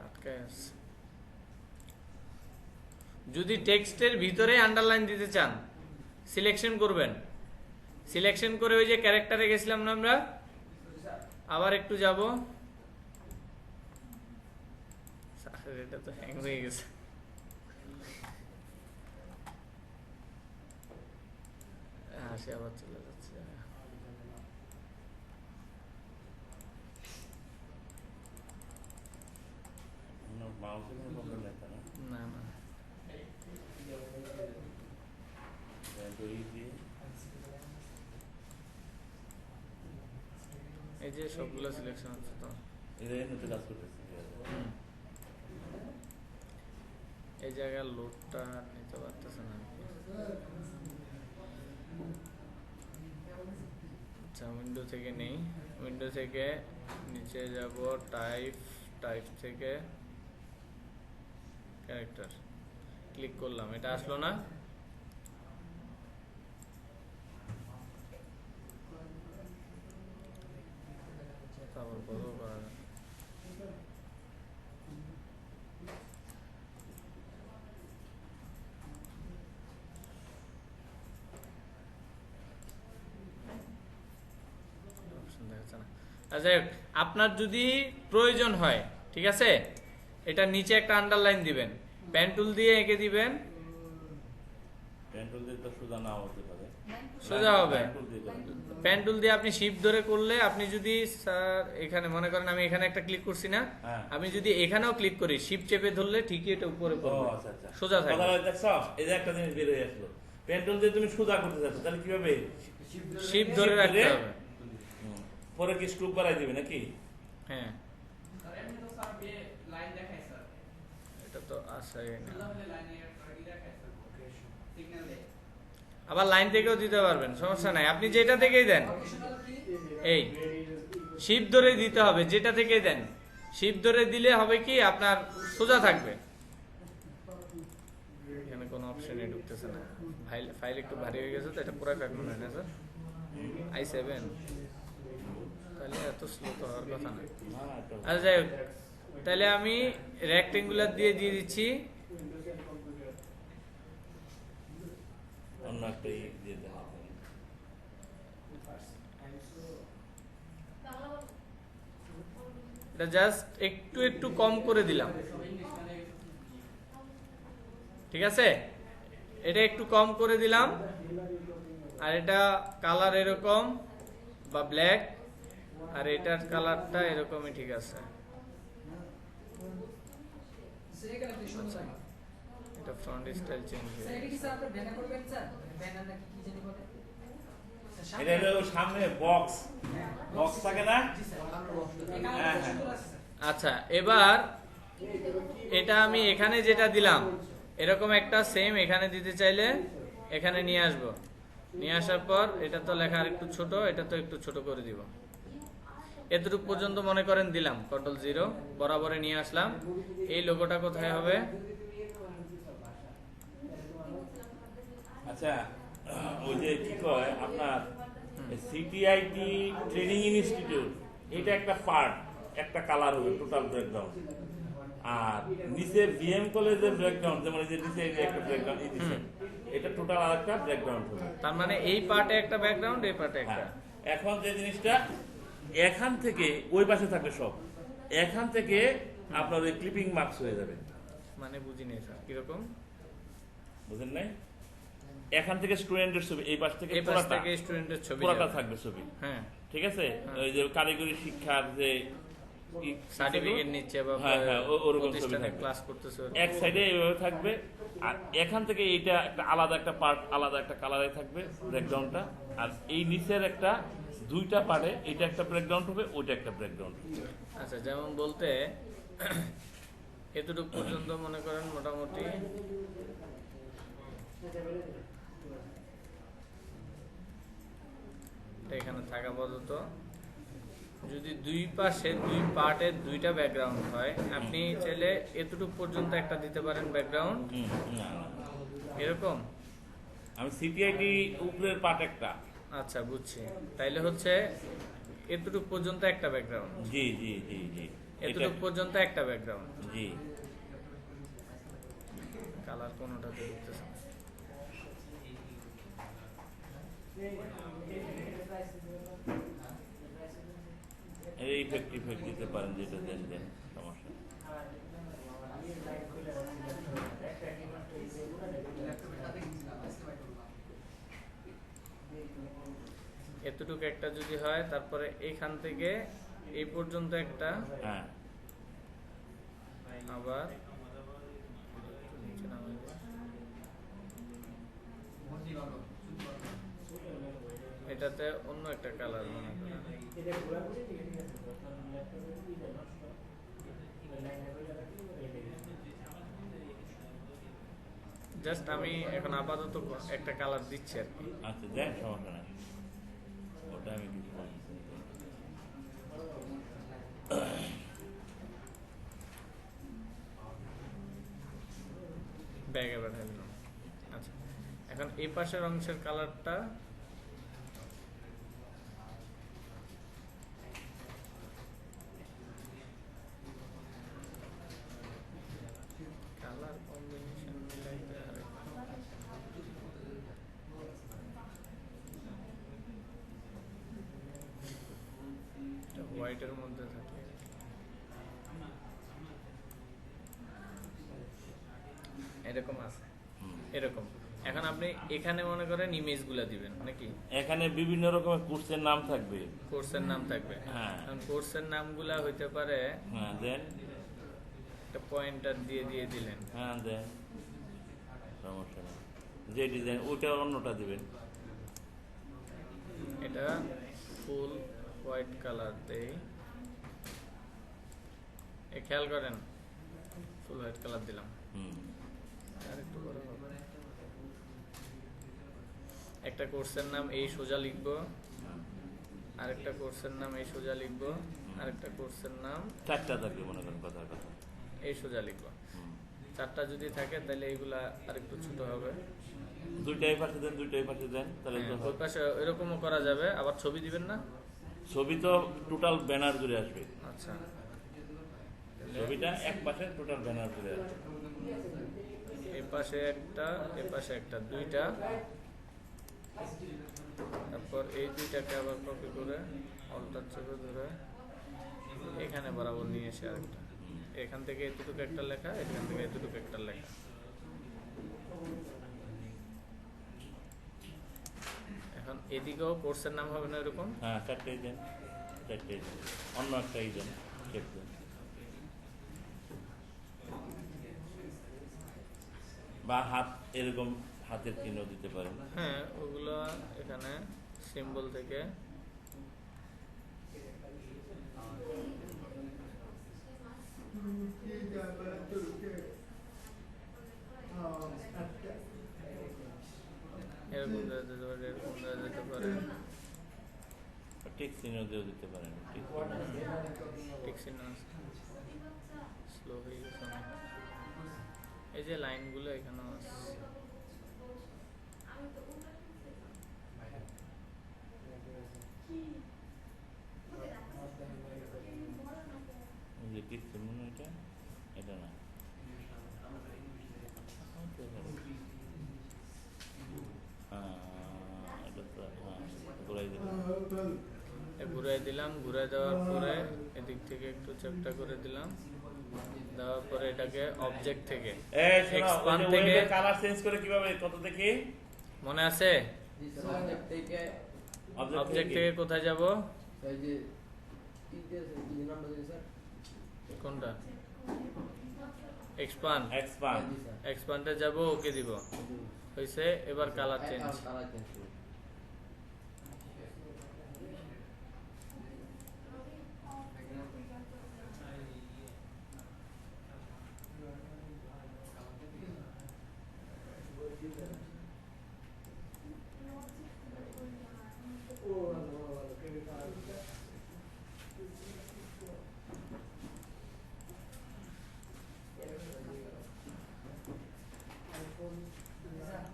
Speaker 1: আটকায় আছে। যদি টেক্সটের ভিতরে আন্ডারলাইন দিতে চান সিলেকশন করবেন, সিলেকশন করে ওই যে ক্যারেক্টারে গেছিলাম না আমরা, আবার একটু যাব, এটা তো হ্যাং হয়ে গেছে। সে আবার চলে যাচ্ছে।
Speaker 2: মাউসের কোনো প্রবলেম নাই না?
Speaker 1: না না, এই যে সবগুলো সিলেকশন আছে তো,
Speaker 2: কাজ করতেছে।
Speaker 1: এই জায়গায় লোডটা নিতে পারতেছে না। আচ্ছা, উইন্ডো থেকে নেই, উইন্ডো থেকে নিচে যাব, টাইপ থেকে ক্যারেক্টার ক্লিক করলাম, এটা আসলো না। আবার বড় করা যায়। আচ্ছা, আপনার যদি প্রয়োজন হয়, ঠিক আছে, এটা নিচে একটা আন্ডারলাইন দিবেন, পেন টুল দিয়ে এঁকে দিবেন।
Speaker 2: পেন টুল দিয়ে তো সোজা নাও হতে পারে,
Speaker 1: সোজা হবে। পেন টুল দিয়ে আপনি শিফট ধরে করলে, আপনি যদি স্যার এখানে মনে করেন আমি এখানে একটা ক্লিক করছি না, আমি যদি এখানেও ক্লিক করি শিফট চেপে ধরলে ঠিকই এটা উপরে পড়বে, সোজা থাকবে।
Speaker 2: এই যে একটা জিনিস বের হয়ে আসলো, পেন টুল দিয়ে তুমি সোজা করতে যাচ্ছ, তাহলে কিভাবে?
Speaker 1: শিফট ধরে রাখতে হবে,
Speaker 2: পরে কি স্ক্রু বাড়াই দিবে নাকি?
Speaker 1: হ্যাঁ, এটা তো আসে না। আবার লাইন থেকেও দিতে পারবেন, সমস্যা নাই, আপনি যেটা থেকেই দেন। এই শিফট ধরে দিতে হবে, যেটা থেকেই দেন শিফট ধরে দিলে হবে কি আপনার সোজা থাকবে। এখানে কোনো অপশনে ঢুকতেছে না, ফাইল একটু ভারী হয়ে গেছে তো, এটা পুরো কাট মনে হয় না স্যার, i7 তাহলে এত স্লো তো হওয়ার কথা না। আচ্ছা যাই হোক, তাহলে আমি রেক্টেঙ্গুলার দিয়ে দিচ্ছি,
Speaker 2: অন্য একটা দিয়ে দেন।
Speaker 1: এটা জাস্ট একটু একটু কম করে দিলাম, ঠিক আছে, এটা একটু কম করে দিলাম। আর এটা কালার এরকম বা ব্ল্যাক, আর এটার কালারটা এরকমই, ঠিক আছে। এটা ফ্রন্ট স্টাইল চেঞ্জ হয়ে
Speaker 2: এটা হলো সামনে বক্স থাকে না?
Speaker 1: আচ্ছা, এবার এটা আমি এখানে যেটা দিলাম এরকম একটা সেম এখানে দিতে চাইলে এখানে নিয়ে আসবো, নিয়ে আসার পর এটা তো লেখা আর একটু ছোট, এটা তো একটু ছোট করে দিব, এতটুকু পর্যন্ত মনে করেন দিলাম, Ctrl+0 বরাবরে নিয়ে আসলাম। এই লোগোটা কোথায় হবে?
Speaker 2: আচ্ছা, ওই যে কি কয় আপনার সিটিআইটি ট্রেনিং ইনস্টিটিউট, এটা একটা পার্ট, একটা কালার হবে টোটাল ব্যাকগ্রাউন্ড, আর নিচে বিএম কলেজের ব্যাকগ্রাউন্ড, যেমন এই যে নিচে একটা ব্যাকগ্রাউন্ড দিয়েছে, এটা টোটাল আরেকটা ব্যাকগ্রাউন্ড হবে।
Speaker 1: তার মানে এই পার্টে একটা ব্যাকগ্রাউন্ড, এই পার্টে একটা।
Speaker 2: এখন যে জিনিসটা এখান থেকে ওই পাশে থাকবে সব, এখান থেকে আপনার ওই ক্লিপিং মার্কস হয়ে যাবে,
Speaker 1: মানে বুঝিনি স্যার কিরকম?
Speaker 2: বুঝেন নাই? এখান থেকে স্টুডেন্টের ছবি, এই পাশ থেকে
Speaker 1: এই পাশ থেকে স্টুডেন্টের ছবি
Speaker 2: পুরোটা
Speaker 1: যাবে।
Speaker 2: থাকবে ছবি।
Speaker 1: হ্যাঁ,
Speaker 2: ঠিক আছে, ওই যে কারিগরি শিক্ষার যে
Speaker 1: সার্টিফিকেট নিচ্ছে বা
Speaker 2: হ্যাঁ, ওরকম ছবি
Speaker 1: প্রতিষ্ঠানে
Speaker 2: থাকবে।
Speaker 1: ক্লাস করতেছে
Speaker 2: এক সাইডে এইভাবে থাকবে, আর এখান থেকে এইটা একটা আলাদা একটা পার্ট, আলাদা একটা কালারে থাকবে ব্যাকগ্রাউন্ডটা, আর এই নিচের একটা দুইটা পার্টে এটা একটা ব্যাকগ্রাউন্ড হবে, ওইটা একটা ব্যাকগ্রাউন্ড হবে।
Speaker 1: আচ্ছা, যেমন বলতে এতটুকু পর্যন্ত মনে করেন মোটামুটি এখানে থাকা পর্যন্ত যদি দুই পাশে দুই পার্টের দুইটা ব্যাকগ্রাউন্ড হয়, আপনি চাইলে এতটুকু পর্যন্ত একটা দিতে পারেন ব্যাকগ্রাউন্ড,
Speaker 2: না, না।
Speaker 1: এরকম।
Speaker 2: আমি সিটিআইটি উপরের পার্ট একটা।
Speaker 1: আচ্ছা, বুঝছি। তাইলে হচ্ছে এতটুকু পর্যন্ত একটা ব্যাকগ্রাউন্ড,
Speaker 2: জি জি জি জি,
Speaker 1: এতটুকু পর্যন্ত একটা ব্যাকগ্রাউন্ড।
Speaker 2: জি।
Speaker 1: কালার কোনোটাতে দেখতেছে না।
Speaker 2: এই ইফেক্ট দিতে পারেন, যেটা দেন দেন, সমস্যা নেই।
Speaker 1: এতটুকু একটা যদি হয়, তারপরে এইখান থেকে এই পর্যন্ত একটা,
Speaker 2: হ্যাঁ,
Speaker 1: আবার নিচে নামাই দিই। এটাতে অন্য একটা কালার মনে করেন। জাস্ট আমি এখন আপাতত একটা কালার দিচ্ছি আর কি।
Speaker 2: আচ্ছা দেন, সমস্যা নেই, ওটা আমি কিছু বলছি।
Speaker 1: ব্যাগে পাঠিয়ে দিলাম। আচ্ছা, এখন এই পাশের অংশের কালারটা কালার কম্বিনেশন মিলাইতে হবে। হোয়াইটের মধ্যে থাকে, এরকম আছে, এরকম। এখন আপনি এখানে মনে করেন ইমেজগুলা দিবেন নাকি?
Speaker 2: এখানে বিভিন্ন রকমের কোর্সের নাম থাকবে।
Speaker 1: কোর্সের নাম থাকবে।
Speaker 2: হ্যাঁ।
Speaker 1: এখন কোর্সের নামগুলা হইতে পারে,
Speaker 2: হ্যাঁ দেন,
Speaker 1: একটা পয়েন্টার দিয়ে দিয়ে দিলেন।
Speaker 2: হ্যাঁ দেন, সমস্যা নেই। যে ডিজাইন ওইটা অন্যটা দিবেন।
Speaker 1: এটা ফুল হোয়াইট কালার দেই, এ খেয়াল করেন, ফুল হোয়াইট কালার দিলাম। আর একটু বড় হবে। একটা কোর্সের নাম এই সোজা লিখবো, আরেকটা কোর্সের নাম এই সোজা লিখবো, আরেকটা কোর্সের নাম
Speaker 2: চারটা থাকবে মনে করেন, কথার কথা।
Speaker 1: এই সোজা লিখবো। চারটা যদি থাকে তাহলে এইগুলা আরেকটু ছোট হবে।
Speaker 2: দুইটাই পাশে দেন, দুইটাই পাশে দেন, তাহলে তো
Speaker 1: ওই পাশে এরকমও করা যাবে। আবার ছবি দিবেন না?
Speaker 2: ছবি তো টোটাল ব্যানার জুড়ে আসবে।
Speaker 1: আচ্ছা,
Speaker 2: ছবিটা এক পাশে টোটাল ব্যানার জুড়ে আসবে।
Speaker 1: এই পাশে একটা, এই পাশে একটা, দুইটা। তারপর এই দুইটাকে আবার কপি করে অল্টার চেপে ধরে এখানে বরাবর নিয়ে এসে আরেকটা, এখান থেকে এতটুকু একটা লেখা, এখান থেকে এতটুকু একটা লেখা। এখন এদিকেও কোর্সের নাম হবে না এরকম?
Speaker 2: হ্যাঁ, চারটেই দেন, চারটেই দেন, অন্য একটাই দেন, শেপ দেন। বা হাত, এরকম হাতের চিহ্ন দিতে পারেন।
Speaker 1: হ্যাঁ, ওগুলো এখানে সিম্বল থেকে এরকম দেওয়া যেতে পারে, এরকম দেওয়া যেতে পারে।
Speaker 2: ঠিক চিহ্ন দিয়েও দিতে পারেন।
Speaker 1: ঠিক চিহ্ন স্লো হয়ে গেছে অনেক। এই যে লাইনগুলো এখানেও আছে।
Speaker 2: যে ঠিক চিহ্ন না, এটা এটা না, এটা তো ঘুরাই দিলাম।
Speaker 1: ঘুরাই দিলাম, ঘুরাই দেওয়ার পরে এদিক থেকে একটু চ্যাপটা করে দিলাম, দেওয়ার পরে এটাকে অবজেক্ট থেকে
Speaker 2: এই শোনো, ওই
Speaker 1: expand
Speaker 2: যে
Speaker 1: থেকে
Speaker 2: ওয়েবের কালার চেঞ্জ করে কিভাবে কত দেখি?
Speaker 1: মনে আছে
Speaker 2: অবজেক্ট
Speaker 1: অবজেক্ট
Speaker 2: থেকে
Speaker 1: থেকে কোথায় যাব কোনটা এক্সপান্ড
Speaker 2: এক্সপান্ড।
Speaker 1: এক্সপান্ডে যাব ওকে দিব হইছে এবার কালার চেঞ্জ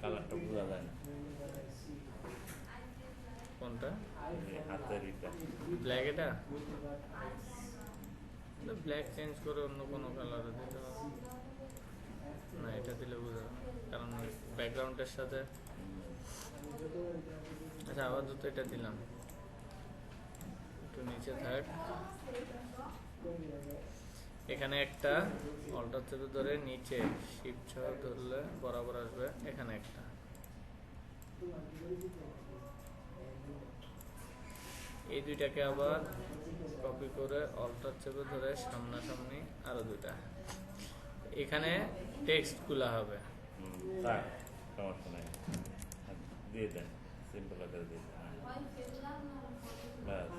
Speaker 2: কালারটা বোঝা যায় না,
Speaker 1: কোনটা
Speaker 2: এই হাতের এটা।
Speaker 1: ব্ল্যাক এটা ব্ল্যাক চেঞ্জ করে অন্য কোনো কালার দিতে হবে না এটা দিলে বোঝা যাবে না, কারণ ব্যাকগ্রাউন্ডের সাথে আচ্ছা আপাতত এটা দিলাম একটু নিচে থাক এখানে একটা অল্টার চেপে ধরে নিচে শিফট সহ ধরলে বরাবর আসবে এখানে একটা এই দুইটাকে আবার কপি করে অল্টার চেপে ধরে সামনাসামনি আরো দুইটা এখানে টেক্সট গুলা হবে
Speaker 2: থাক, সমস্যা নাই, দিয়ে দেন, সিম্পল করে দিয়ে দেন। ব্যাস।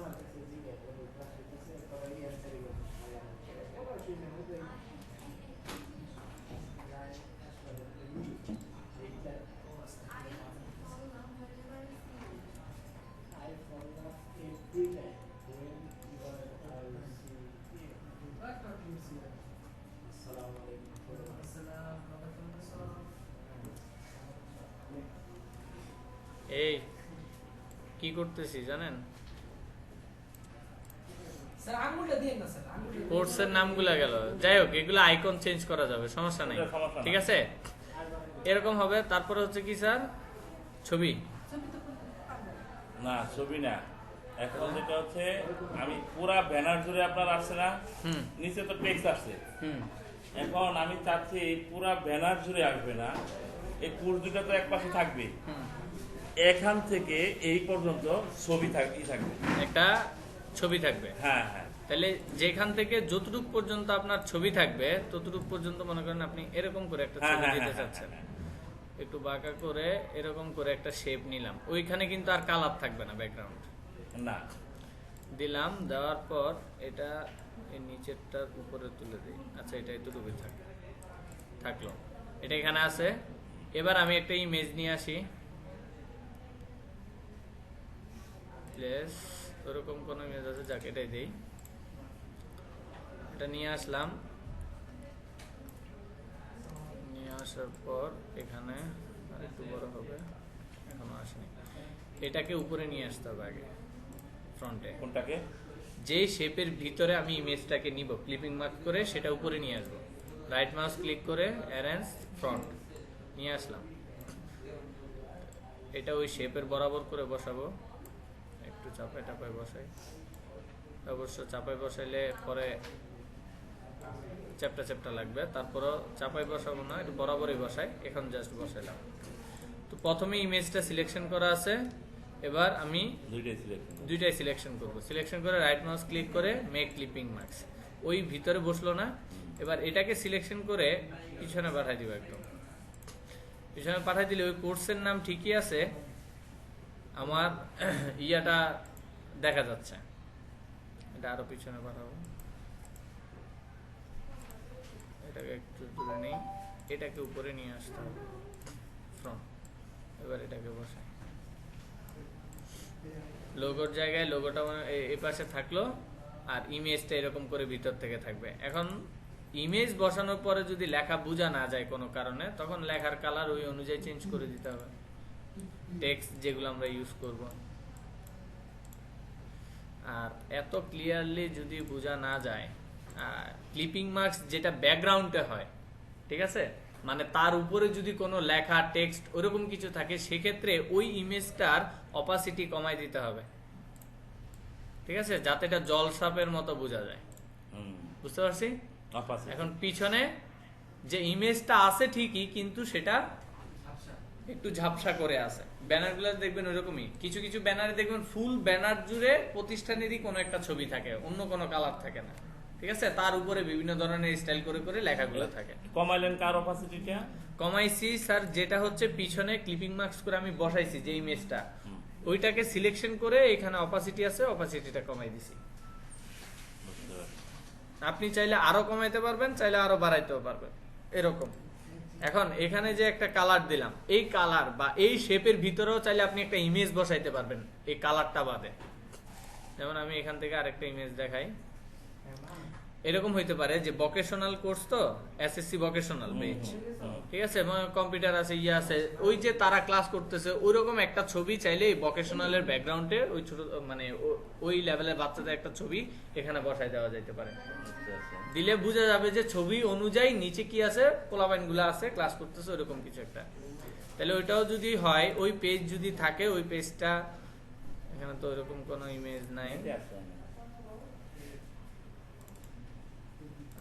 Speaker 1: এই কি করতেছি জানেন
Speaker 3: স্যার আঙ্গুলটা দিয়ে না স্যার আঙ্গুলটা
Speaker 1: কোর্সের নামগুলা গেল যাই হোক এগুলো আইকন চেঞ্জ করা যাবে সমস্যা নাই
Speaker 2: এটা সমস্যা না।
Speaker 1: ঠিক আছে এরকম হবে তারপরে হচ্ছে কি স্যার ছবি
Speaker 2: না, ছবি না, এখন যেটা হচ্ছে আমি পুরা ব্যানার জুড়ে আপনার আসছে না,
Speaker 1: হুম
Speaker 2: নিচে তো টেক্সট আসছে,
Speaker 1: হুম
Speaker 2: এখন আমি চাচ্ছি এই পুরা ব্যানার জুড়ে আসবে না, এই কোর্স দুটা তো এক পাশে থাকবে,
Speaker 1: হুম
Speaker 2: এখান থেকে এই পর্যন্ত ছবি থাকবে।
Speaker 1: একটা ছবি থাকবে
Speaker 2: হ্যাঁ হ্যাঁ,
Speaker 1: তাহলে যেখান থেকে যতটুক পর্যন্ত আপনার ছবি থাকবে ততটুক পর্যন্ত মনে করেন আপনি এরকম করে একটা
Speaker 2: হ্যাঁ
Speaker 1: ছবি
Speaker 2: হ্যাঁ
Speaker 1: দিতে
Speaker 2: হ্যাঁ,
Speaker 1: চাচ্ছেন
Speaker 2: হ্যাঁ,
Speaker 1: একটু বাঁকা করে এরকম করে একটা শেপ নিলাম ওইখানে কিন্তু আর কালার থাকবে না ব্যাকগ্রাউন্ড
Speaker 2: না,
Speaker 1: দিলাম দেওয়ার পর এটা এই নিচেরটার উপরে তুলে দিই আচ্ছা এটা এতটুকুই থাকলো এটা এখানে আছে এবার আমি একটা ইমেজ নিয়ে আসি প্লেস ওরকম কোন ইমেজ আছে যাকে এটাই দেই এটা নিয়ে আসলাম নিয়ে আসার পর এখানে আরেকটু বড় হবে এখনো আসেনি এটাকে উপরে নিয়ে আসতে হবে আগে ফ্রন্টে
Speaker 2: কোনটাকে?
Speaker 1: যে শেপের ভিতরে আমি ইমেজটাকে নিব ক্লিপিং মার্ক করে সেটা উপরে নিয়ে আসবো রাইট মাউস ক্লিক করে অ্যারেঞ্জ ফ্রন্ট নিয়ে আসলাম এটা ওই শেপের বরাবর করে বসাবো একটু চাপায় টাপায় বসাই অবশ্য চাপায় বসাইলে পরে চ্যাপটা চ্যাপটা লাগবে তারপরও চাপায় বসাবো না একটু বরাবরই বসাই এখন জাস্ট বসাইলাম তো প্রথমে ইমেজটা সিলেকশন করা আছে এবার আমি দুইটাই সিলেকশন করব সিলেকশন করে রাইট মাউস ক্লিক করে মেক ক্লিপিং মার্কস ওই ভিতরে বসলো না এবার এটাকে সিলেকশন করে পিছনে পাঠাই দিব একদম পিছনে পাঠাই দিলে ওই কোর্সের নাম ঠিকই আছে আমার ইয়াটা দেখা যাচ্ছে এটা আরো পিছনে পাঠাবো এটাকে একটু দূরে নেই এটাকে উপরে নিয়ে আসতে হবে ফ্রন্ট এবার এটাকে বসাই লোগোর জায়গায় লোগোটা এই পাশে থাকলো আর ইমেজটা এরকম করে ভিতর থেকে থাকবে এখন ইমেজ বসানোর পরে যদি লেখা বোঝা না যায় কোনো কারণে তখন লেখার কালার ওই অনুযায়ী চেঞ্জ করে দিতে হবে টেক্সট যেগুলো আমরা ইউজ করব আর এত ক্লিয়ারলি যদি বোঝা না যায় ক্লিপিং মার্কস যেটা ব্যাকগ্রাউন্ডে হয় ঠিক আছে মানে তার উপরে যদি কোনো লেখা টেক্সট ওরকম কিছু থাকে সেক্ষেত্রে ওই ইমেজটার অপাসিটি কমাই দিতে হবে ঠিক আছে যাতে এটা জলসাপের মতো বোঝা যায় বুঝতে পারছি
Speaker 2: Opacity।
Speaker 1: এখন পিছনে যে ইমেজটা আছে ঠিকই, কিন্তু সেটা
Speaker 3: আচ্ছা
Speaker 1: একটু ঝাপসা করে আছে। ব্যানারগুলো দেখবেন ওইরকমই, কিছু কিছু ব্যানারে দেখবেন ফুল ব্যানার জুড়ে প্রতিষ্ঠানেরই কোনো একটা ছবি থাকে, অন্য কোনো কালার থাকে না, ঠিক আছে? তার উপরে বিভিন্ন ধরনের স্টাইল করে করে লেখাগুলো থাকে।
Speaker 2: কমাইলেন কার অপাসিটিটা?
Speaker 1: কমাইছি স্যার, যেটা হচ্ছে পিছনে ক্লিপিং মার্কস করে আমি বসাইছি যে ইমেজটা, ওইটাকে সিলেকশন করে এখানে অপাসিটি আছে, অপাসিটিটা কমাই দিছি।
Speaker 2: বুঝতে পারছি।
Speaker 1: আপনি চাইলে আরো কমাইতে পারবেন, চাইলে আরো বাড়াইতেও পারবেন, এরকম। এখন এখানে যে একটা কালার দিলাম, এই কালার বা এই শেপের ভিতরেও চাইলে আপনি একটা ইমেজ বসাইতে পারবেন এই কালারটা বাদে। যেমন আমি এখান থেকে আরেকটা ইমেজ দেখাই। এরকম হইতে পারে যে ভোকেশনাল কোর্স তো, এসএসসি ভোকেশনাল বেচ, ঠিক আছে, কম্পিউটার আছে, ইয়ে আছে, ওই যে তারা ক্লাস করতেছে ওইরকম একটা ছবি চাইলে এই ভোকেশনালের ব্যাকগ্রাউন্ডে ওই ছোট মানে ওই লেভেলের বাচ্চাদের একটা ছবি এখানে বসাই দেওয়া যাইতে পারে। দিলে বোঝা যাবে যে ছবি অনুযায়ী নিচে কি আছে, পোলাপাইন গুলা আছে, ক্লাস করতেছে, ওইরকম কিছু একটা। তাহলে ওইটাও যদি হয়, ওই পেজ যদি থাকে, ওই পেজটা এখানে তো ওইরকম কোনো ইমেজ নাই।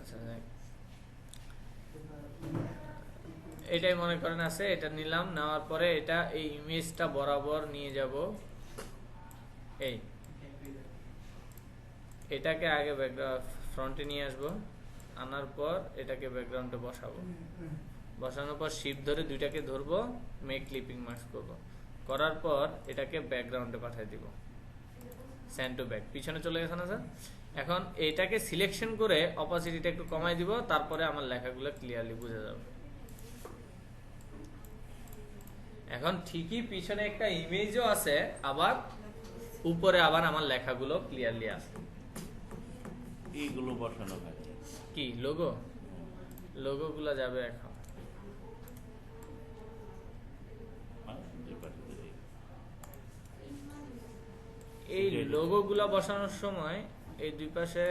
Speaker 1: আচ্ছা, যাক। এটাই মনে করেন আছে, এটা নিলাম, নেওয়ার পরে এটা এই ইমেজটা বরাবর নিয়ে যাব, এই এটাকে আগে ব্যাকগ্রাউন্ড ফ্রন্টে নিয়ে আসবো, আনার পর এটাকে ব্যাকগ্রাউন্ডে বসাবো, বসানোর পর শিফট ধরে দুইটাকে ধরবো, মেক ক্লিপিং মার্কস করবো, করার পর এটাকে ব্যাকগ্রাউন্ডে পাঠিয়ে দিব, সেন্ড টু ব্যাক, পিছনে চলে গেছে না স্যার? এখন এটাকে সিলেকশন করে অপাসিটিটা একটু কমাই দিব, তারপরে আমার লেখাগুলো ক্লিয়ারলি বোঝা যাবে। এখন ঠিকই পিছনে একটা ইমেজও আছে, আবার উপরে আবার আমার লেখাগুলো ক্লিয়ারলি আছে।
Speaker 2: এইগুলো বসানো হয়
Speaker 1: কি লোগো? লোগো গুলা যাবে এখন। এই লোগো গুলা বসানোর সময় এই দুই পাশে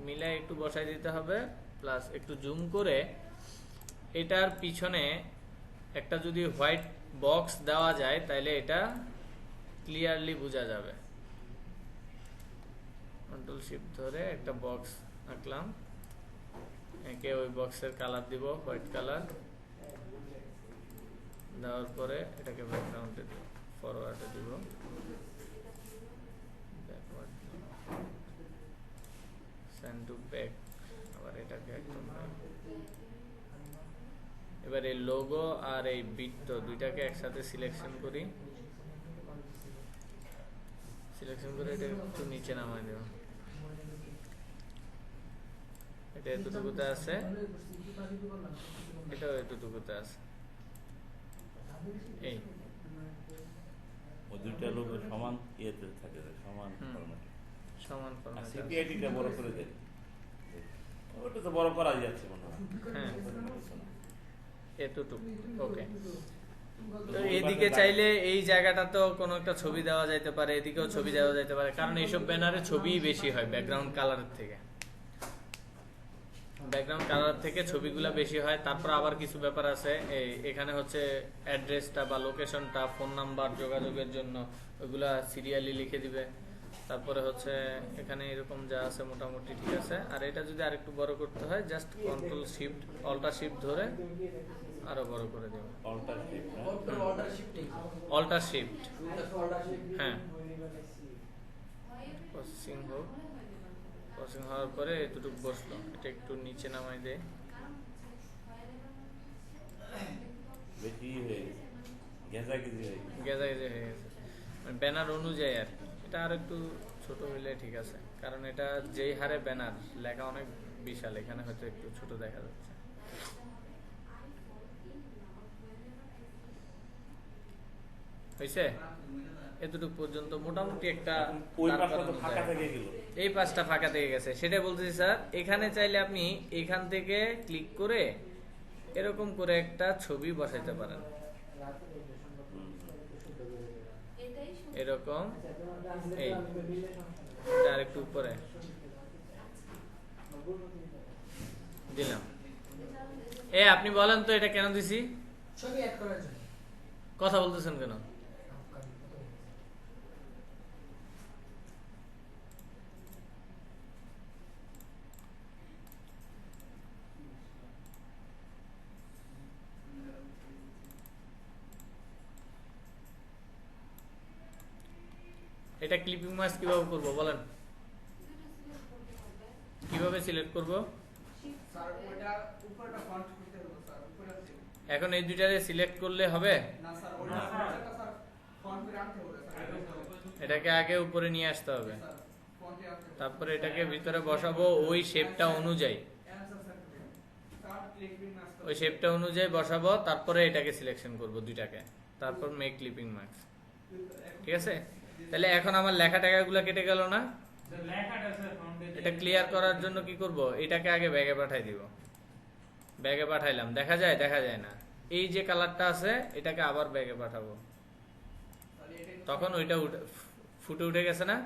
Speaker 1: মিলাই একটু বসাই দিতে হবে, প্লাস একটু জুম করে এটার পিছনে একটা যদি হোয়াইট বক্স দেওয়া যায় তাহলে এটা ক্লিয়ারলি বোঝা যাবে। কন্ট্রোল শিফট ধরে একটা বক্স আঁকলাম, একে ওই বক্সের কালার দিব হোয়াইট কালার, দেওয়ার পরে এটাকে ব্যাকগ্রাউন্ডে দিব, ফরওয়ার্ডে দিব, ব্যাকওয়ার্ড সেন্ড টু ব্যাক, আবার এটাকে একদম এবার এই লোগো আর এই বৃত্ত দুইটাকে একসাথে সিলেকশন করি, সিলেকশন করে এটা একটু নিচে নামাই দেব, এটা এতটুকুতে আছে, এটাও এতটুকুতে আছে, এই
Speaker 2: ওই দুইটা লোক সমান ইয়েতে থাকে, সমান ফরম্যাটে,
Speaker 1: সমান ফরম্যাট।
Speaker 2: সিপিআইটিটা বড় করে দেয়, ওটা তো বড় করা যাচ্ছে মনে হয়।
Speaker 1: হ্যাঁ, এতটুকু ওকে। তো এদিকে চাইলে এই জায়গাটা তো কোনো একটা ছবি দেওয়া যাইতে পারে, এদিকেও ছবি দেওয়া যাইতে পারে, কারণ এইসব ব্যানারে ছবিই বেশি হয় ব্যাকগ্রাউন্ড কালারের থেকে, ব্যাকগ্রাউন্ড কালার থেকে ছবিগুলো বেশি হয়। তারপর আবার কিছু ব্যাপার আছে, এখানে হচ্ছে অ্যাড্রেসটা বা লোকেশনটা, ফোন নাম্বার যোগাযোগের জন্য ওইগুলা সিরিয়ালি লিখে দিবে। তারপরে হচ্ছে এখানে এরকম যা আছে মোটামুটি ঠিক আছে। আর এটা যদি আরেকটু বড় করতে হয়, just control shift alter shift ধরে আরো বড় করে দেব,
Speaker 2: alter shift,
Speaker 3: alter shifting,
Speaker 1: alter shift, হ্যাঁ, প্রসেসিং হোক, প্রসেসিং হওয়ার পরে এতটুকু বসলো, এটা একটু নিচে নামাই দেয়,
Speaker 2: বেশি হয়ে গেছে, গেঁজাগেজি হয়ে গেছে।
Speaker 1: গেজাগেজি হয়ে গেছে, মানে ব্যানার অনুযায়ী আর কি। এটা আর একটু ছোট হইলে ঠিক আছে, কারণ এটা যেই হারে ব্যানার, লেখা অনেক বিশাল, এখানে হয়তো একটু ছোট দেখা যাচ্ছে। হয়েছে এতটুকু পর্যন্ত মোটামুটি একটা,
Speaker 2: ওই পাশটা তো ফাঁকা থেকে গেল,
Speaker 1: এই পাশটা ফাঁকা থেকে গেছে, সেটাই বলতেছি স্যার। এখানে চাইলে আপনি এখান থেকে ক্লিক করে এরকম করে একটা ছবি বসাইতে পারেন, এরকম, এই আর একটু উপরে দিলাম। আপনি বলেন তো এটা কেন দিছি?
Speaker 3: ছবি অ্যাড করার জন্য।
Speaker 1: কথা বলতেছেন কেন? এটা ক্লিপিং মাস্ক কিভাবে করব বলেন, কিভাবে সিলেক্ট করব?
Speaker 3: স্যার ওটা উপরটা ফন্ট করতে হবে স্যার, উপরে
Speaker 1: এখন এই দুইটারে সিলেক্ট করলে হবে?
Speaker 3: না স্যার ওটা ফন্টটা স্যার ফন্ট করে আনতে হবে স্যার,
Speaker 1: এটাকে আগে উপরে নিয়ে আসতে হবে,
Speaker 3: স্যার ফন্টে আনতে হবে।
Speaker 1: তারপরে এটাকে ভিতরে বসাবো ওই শেপটা অনুযায়ী,
Speaker 3: answer sir sir clipping mask
Speaker 1: ওই শেপটা অনুযায়ী বসাবো, তারপরে এটাকে সিলেকশন করব দুইটাকে, তারপর মেক ক্লিপিং মার্কস। ঠিক আছে, তাহলে এখন আমার লেখা টাকাগুলো কেটে গেল না? এটা ক্লিয়ার করার জন্য কি করব, এটাকে আগে ব্যাগে পাঠাই দিব। ব্যাগে পাঠাইলাম, দেখা যায়? দেখা যায় না। এই যে কালারটা আছে এটাকে আবার ব্যাগে পাঠাবো, তখন ওইটা ফুটে উঠে গেছে না?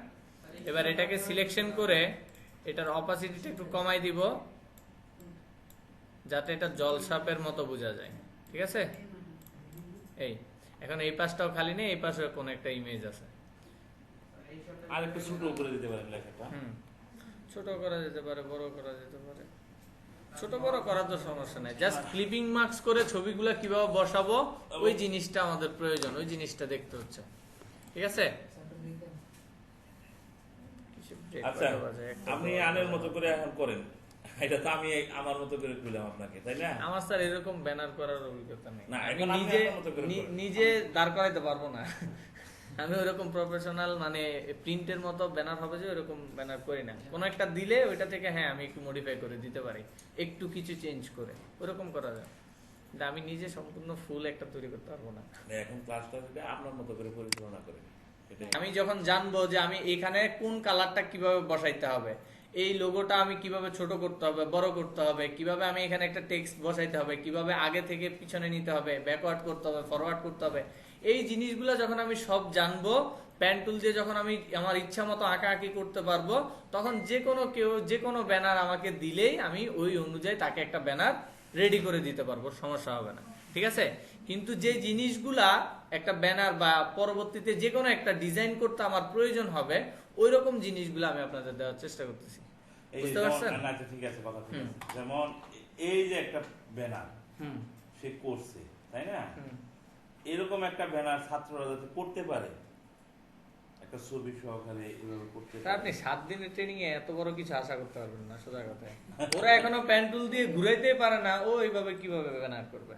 Speaker 1: এবার এটাকে সিলেকশন করে এটার অপাসিটিটা একটু কমাই দিব, যাতে এটা জলসাপের মতো বোঝা যায়। ঠিক আছে, এই এখন এই পাশটাও খালি নেই, এই পাশে কোন একটা ইমেজ আছে।
Speaker 2: আর একটু ছোট করে দিতে পারেন লেখাটা।
Speaker 1: ছোট করা যেতে পারে, বড় করা যেতে পারে। ছোট বড় করা তো সমস্যা নাই, জাস্ট ক্লিপিং মার্কস করে ছবিগুলো কিভাবে বসাবো ওই জিনিসটা আমাদের প্রয়োজন, ওই জিনিসটা দেখতে হচ্ছে। ঠিক আছে,
Speaker 2: আচ্ছা, আপনি আনের মতো করে এখন করেন, এটা তো আমি আমার মতো করে খুললাম আপনাকে, তাই না?
Speaker 1: আমার স্যার এরকম ব্যানার করার অভিজ্ঞতা নেই,
Speaker 2: না,
Speaker 1: আমি
Speaker 2: এখন আপনি
Speaker 1: নিজে
Speaker 2: আপনার মতো করে করেন।
Speaker 1: নিজে দাঁড় করাইতে পারবো না। আমি ওরকম প্রফেশনাল মানে প্রিন্টের মতো ব্যানার হবে যে ওরকম ব্যানার করি না। কোনো একটা দিলে ওইটা থেকে হ্যাঁ আমি একটু মডিফাই করে দিতে পারি, একটু কিছু চেঞ্জ করে, ওরকম করা যায়। কিন্তু আমি নিজে সম্পূর্ণ ফুল একটা তৈরি করতে পারবো না।
Speaker 2: এখন ক্লাসটা যদি আপনার মতো করে পরিচালনা করেন, এটাই।
Speaker 1: আমি যখন জানবো যে আমি এখানে কোন কালারটা কিভাবে বসাইতে হবে, এই লোগোটা আমি কিভাবে ছোট করতে হবে, বড় করতে হবে, কিভাবে আমি এখানে একটা টেক্সট বসাইতে হবে, কিভাবে আগে থেকে পিছনে নিতে হবে, ব্যাকওয়ার্ড করতে হবে, ফরওয়ার্ড করতে হবে, এই জিনিসগুলো যখন আমি সব জানবো, পেন টুল দিয়ে যখন আমি আমার ইচ্ছা মতো আঁকাআঁকি করতে পারবো, তখন যে কোনো কেউ যে কোনো ব্যানার আমাকে দিলেই আমি ওই অনুযায়ী তাকে একটা ব্যানার রেডি করে দিতে পারবো, সমস্যা হবে না। ঠিক আছে, কিন্তু যে জিনিসগুলা একটা ব্যানার বা পরবর্তীতে যে কোনো একটা ডিজাইন করতে আমার প্রয়োজন হবে, ওই রকম জিনিসগুলো আমি আপনাদের দেওয়ার চেষ্টা করতেছি।
Speaker 2: এই
Speaker 1: বুঝতে
Speaker 2: যেমন-
Speaker 1: পারছেন?
Speaker 2: না, আচ্ছা, ঠিক আছে, কথা ঠিক আছে। যেমন এই যে একটা ব্যানার
Speaker 1: হুম
Speaker 2: সে করছে, তাই না?
Speaker 1: হুম।
Speaker 2: এরকম একটা ব্যানার ছাত্ররা যাতে করতে পারে, একটা ছবি সহকারে এভাবে করতে
Speaker 1: তা
Speaker 2: পারে।
Speaker 1: আপনি 7 দিনের ট্রেনিং এ এত বড় কিছু আশা করতে পারবেন না, সোজা কথায়। ওরা এখনো পেন টুল দিয়ে ঘুরাইতেই পারে না, ও এইভাবে কিভাবে ব্যানার করবে?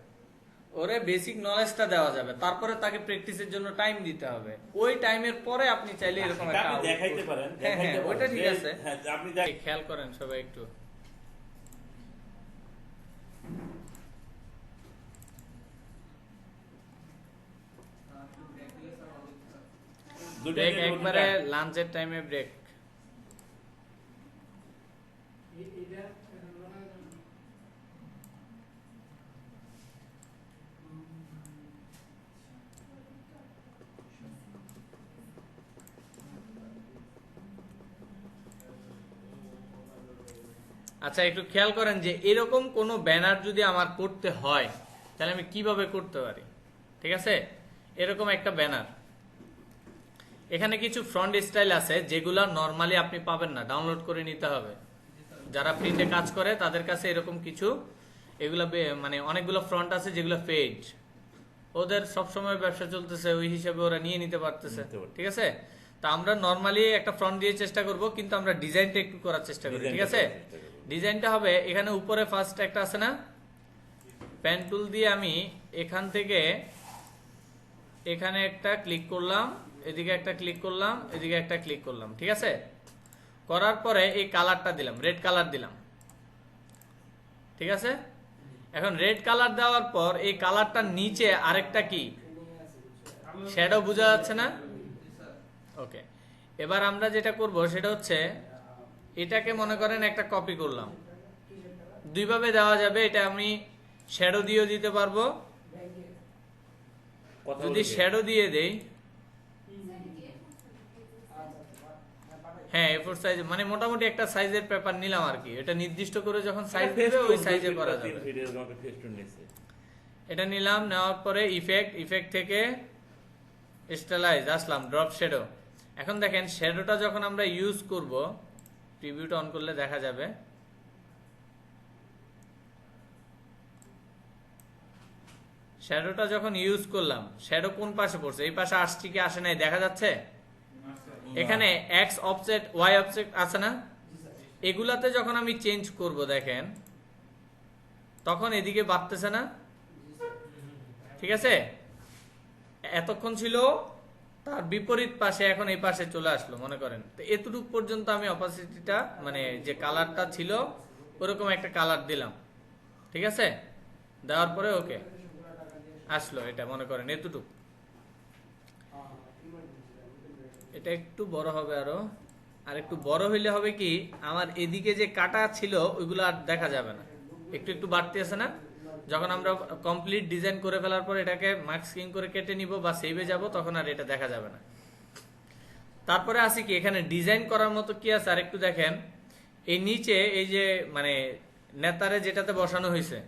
Speaker 1: ওরে বেসিক নলেজটা দেওয়া যাবে, তারপরে তাকে প্র্যাকটিসের জন্য টাইম দিতে হবে। ওই টাইমের পরে আপনি চাইলে এরকম
Speaker 2: সেটা
Speaker 1: একটা
Speaker 2: আপনি দেখাইতে পারেন,
Speaker 1: হ্যাঁ হ্যাঁ,
Speaker 2: দেখাইতে
Speaker 1: ওইটা
Speaker 2: পারেন।
Speaker 1: ঠিক
Speaker 2: যে-
Speaker 1: আছে।
Speaker 2: হ্যাঁ, আপনি
Speaker 1: এই খেয়াল করেন সবাই একটু।
Speaker 2: দুটো
Speaker 1: ব্রেক একবারে লাঞ্চের টাইমে ব্রেক। আচ্ছা, একটু খেয়াল করেন যে এরকম কোনো ব্যানার যদি আমার করতে হয় তাহলে আমি কিভাবে করতে পারি। ঠিক আছে, এরকম একটা ব্যানার, এখানে কিছু ফ্রন্ট স্টাইল আছে যেগুলো নরমালি আপনি পাবেন না, ডাউনলোড করে নিতে হবে। যারা প্রিন্টে কাজ করে তাদের কাছে এরকম কিছু এগুলা মানে অনেকগুলো ফ্রন্ট আছে যেগুলো পেড, ওদের সবসময় ব্যবসা চলতেছে, ওই হিসাবে ওরা নিয়ে নিতে পারতেছে।
Speaker 2: নিতে পারতেছে।
Speaker 1: ঠিক আছে, তা আমরা নরমালি একটা ফ্রন্ট দিয়ে চেষ্টা করব, কিন্তু আমরা ডিজাইনটা একটু করার চেষ্টা করি। ঠিক আছে, ডিজাইনটা হবে এখানে উপরে ফার্স্ট একটা আছে না, পেন টুল দিয়ে আমি এখান থেকে এখানে একটা ক্লিক করলাম, এদিকে একটা ক্লিক করলাম, এদিকে একটা ক্লিক করলাম। ঠিক আছে, করার পরে এই কালারটা দিলাম, রেড কালার দিলাম। ঠিক আছে, এখন রেড কালার দেওয়ার পর এই কালারটার নিচে আরেকটা কি শ্যাডো বোঝা যাচ্ছে না? ওকে, এবার আমরা যেটা করব সেটা হচ্ছে এটাকে মনে করেন একটা কপি করলাম, দুইভাবে দেওয়া যাবে। এটা আমি শ্যাডো দিয়েও দিতে পারবো,
Speaker 2: কথা
Speaker 1: যদি
Speaker 2: বলে-
Speaker 1: শ্যাডো দিয়ে দেই, হ্যাঁ A4 সাইজ মানে মোটামুটি একটা সাইজের পেপার নিলাম আর কি। এটা নির্দিষ্ট করে যখন সাইজ দেবে ওই সাইজে করা যাবে। এটা নিলাম, নেওয়ার পরে ইফেক্ট থেকে স্টাইলাইজ আসলাম, ড্রপ শ্যাডো। এখন দেখেন শ্যাডোটা যখন আমরা ইউজ করব, প্রিভিউটা অন করলে দেখা যাবে। শ্যাডোটা যখন ইউজ করলাম, শ্যাডো কোন পাশে পড়ছে, এই পাশে আসছে কি আসে নাই দেখা যাচ্ছে? এখানে এক্স অফসেট ওয়াই অফসেট আছে না, এগুলাতে যখন আমি চেঞ্জ করব দেখেন তখন এদিকে বাড়তেছে না, ঠিক আছে, এতক্ষণ ছিল তার বিপরীত পাশে, এখন এই পাশে চলে আসলো মনে করেন। তো এতটুকু পর্যন্ত আমি অপাসিটিটা মানে যে কালারটা ছিল ওরকম একটা কালার দিলাম, ঠিক আছে, দেওয়ার পরে ওকে আসলো, এটা মনে করেন এতটুকু। এটা একটু বড় হবে আরো, আর একটু বড় হইলে হবে কি আমার এদিকে যে কাটা ছিল ওইগুলো আর দেখা যাবে না, একটু একটু বাড়তি আছে না। যখন আমরা কমপ্লিট ডিজাইন করে ফেলার পর এটাকে মাস্কিং করে কেটে নিব বা সেভে যাব তখন আর এটা দেখা যাবে না। তারপরে আসি কি এখানে ডিজাইন করার মতো কি আছে আর একটু দেখেন, এই নিচে এই যে মানে নেতারে যেটাতে বসানো হয়েছে,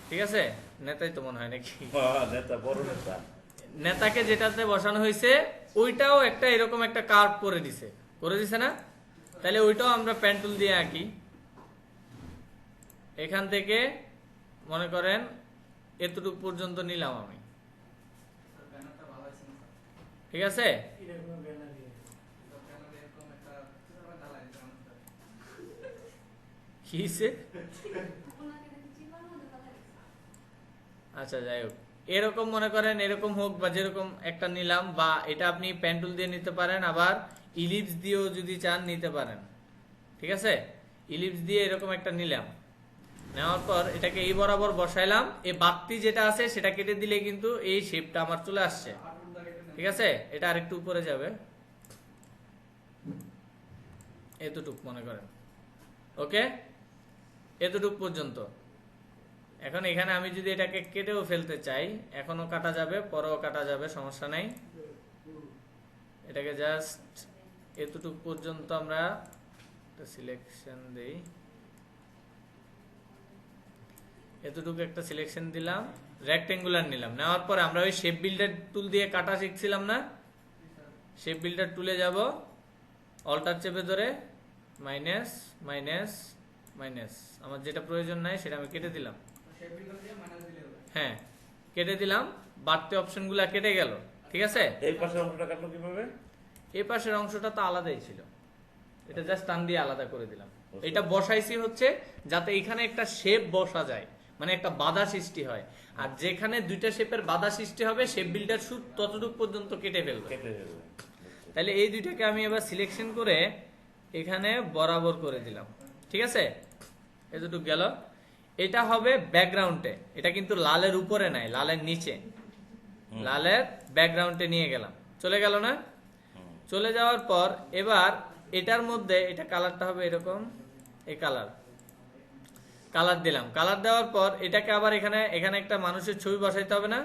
Speaker 1: ঠিক আছে, নেতাই তো মনে হয় নাকি,
Speaker 2: নেতা বড় নেতা,
Speaker 1: নেতাকে যেটাতে বসানো হয়েছে ওইটাও একটা এরকম একটা কার্ভ করে দিছে না, তাহলে ওইটাও আমরা পেন্টুল দিয়ে আঁকি। এখান থেকে মনে করেন এতটুকু পর্যন্ত নিলাম আমি,
Speaker 3: ব্যানারটা ভালো আছে না স্যার?
Speaker 1: ঠিক আছে।
Speaker 3: ব্যানারে এরকম একটা ঢালাই দিতে হবে।
Speaker 1: কি হইছে? আচ্ছা যাই হোক, এরকম মনে করেন এরকম হোক বা যেরকম একটা নিলাম, বা এটা আপনি পেন্টুল দিয়ে নিতে পারেন, আবার ইলিপস দিয়েও যদি চান নিতে পারেন, ঠিক আছে। ইলিপস দিয়ে এরকম একটা নিলাম, নেওয়ার পর এটাকে এই বরাবর বসাইলাম, এই বাতি যেটা আছে সেটা কেটে দিলে কিন্তু এই শেপটা আমার চলে আসছে, ঠিক আছে। এটা আরেকটু উপরে যাবে, এতটুক মনে করেন, ওকে, এতটুক পর্যন্ত। এখন এখানে আমি যদি এটাকে কেটেও ফেলতে চাই এখনো কাটা যাবে, পরেও কাটা যাবে, সমস্যা নাই। এটাকে জাস্ট এতটুক পর্যন্ত আমরা সিলেকশন দেই, এতটুকু একটা সিলেকশন দিলাম, রেক্টেঙ্গুলার নিলাম, নেওয়ার পরে আমরা ওই শেপ বিল্ডার টুল দিয়ে কাটা শিখছিলাম না, শেপ বিল্ডার টুলে যাব, অল্টার চেপে ধরে মাইনাস মাইনাস মাইনাস, আমার যেটা প্রয়োজন নাই সেটা আমি কেটে দিলাম,
Speaker 3: শেপ বিল্ডার দিয়ে মাইনাস দিলে হবে।
Speaker 1: হ্যাঁ কেটে দিলাম, বাড়তি অপশনগুলো কেটে গেল, ঠিক আছে।
Speaker 2: এই পাশের অংশটা কাটলো কিভাবে?
Speaker 1: এই পাশের অংশটা তো আলাদাই ছিল, এটা জাস্ট টান দিয়ে আলাদা করে দিলাম। এটা বসাইছি হচ্ছে যাতে এখানে একটা শেপ বসা যায়, মানে একটা বাধা সৃষ্টি হয়, আর যেখানে দুইটা শেপের বাধা সৃষ্টি হবে শেপ বিল্ডার শুট ততটুকু পর্যন্ত কেটে ফেলবে।
Speaker 2: কেটে দেবে।
Speaker 1: তাহলে এই দুইটাকে আমি এবার সিলেকশন করে এখানে বরাবর করে দিলাম, ঠিক আছে, এতটুকু গেল। এটা হবে ব্যাকগ্রাউন্ডে, এটা কিন্তু লালের উপরে নাই, লালের নিচে, লালের ব্যাকগ্রাউন্ডে নিয়ে গেলাম, চলে গেল না। চলে যাওয়ার পর এবার এটার মধ্যে এটা কালারটা হবে এরকম, এই কালার দিলাম, কালার দেওয়ার পর এটাকে আবার এখানে এখানে একটা মানুষের ছবি বসাইতে হবে না,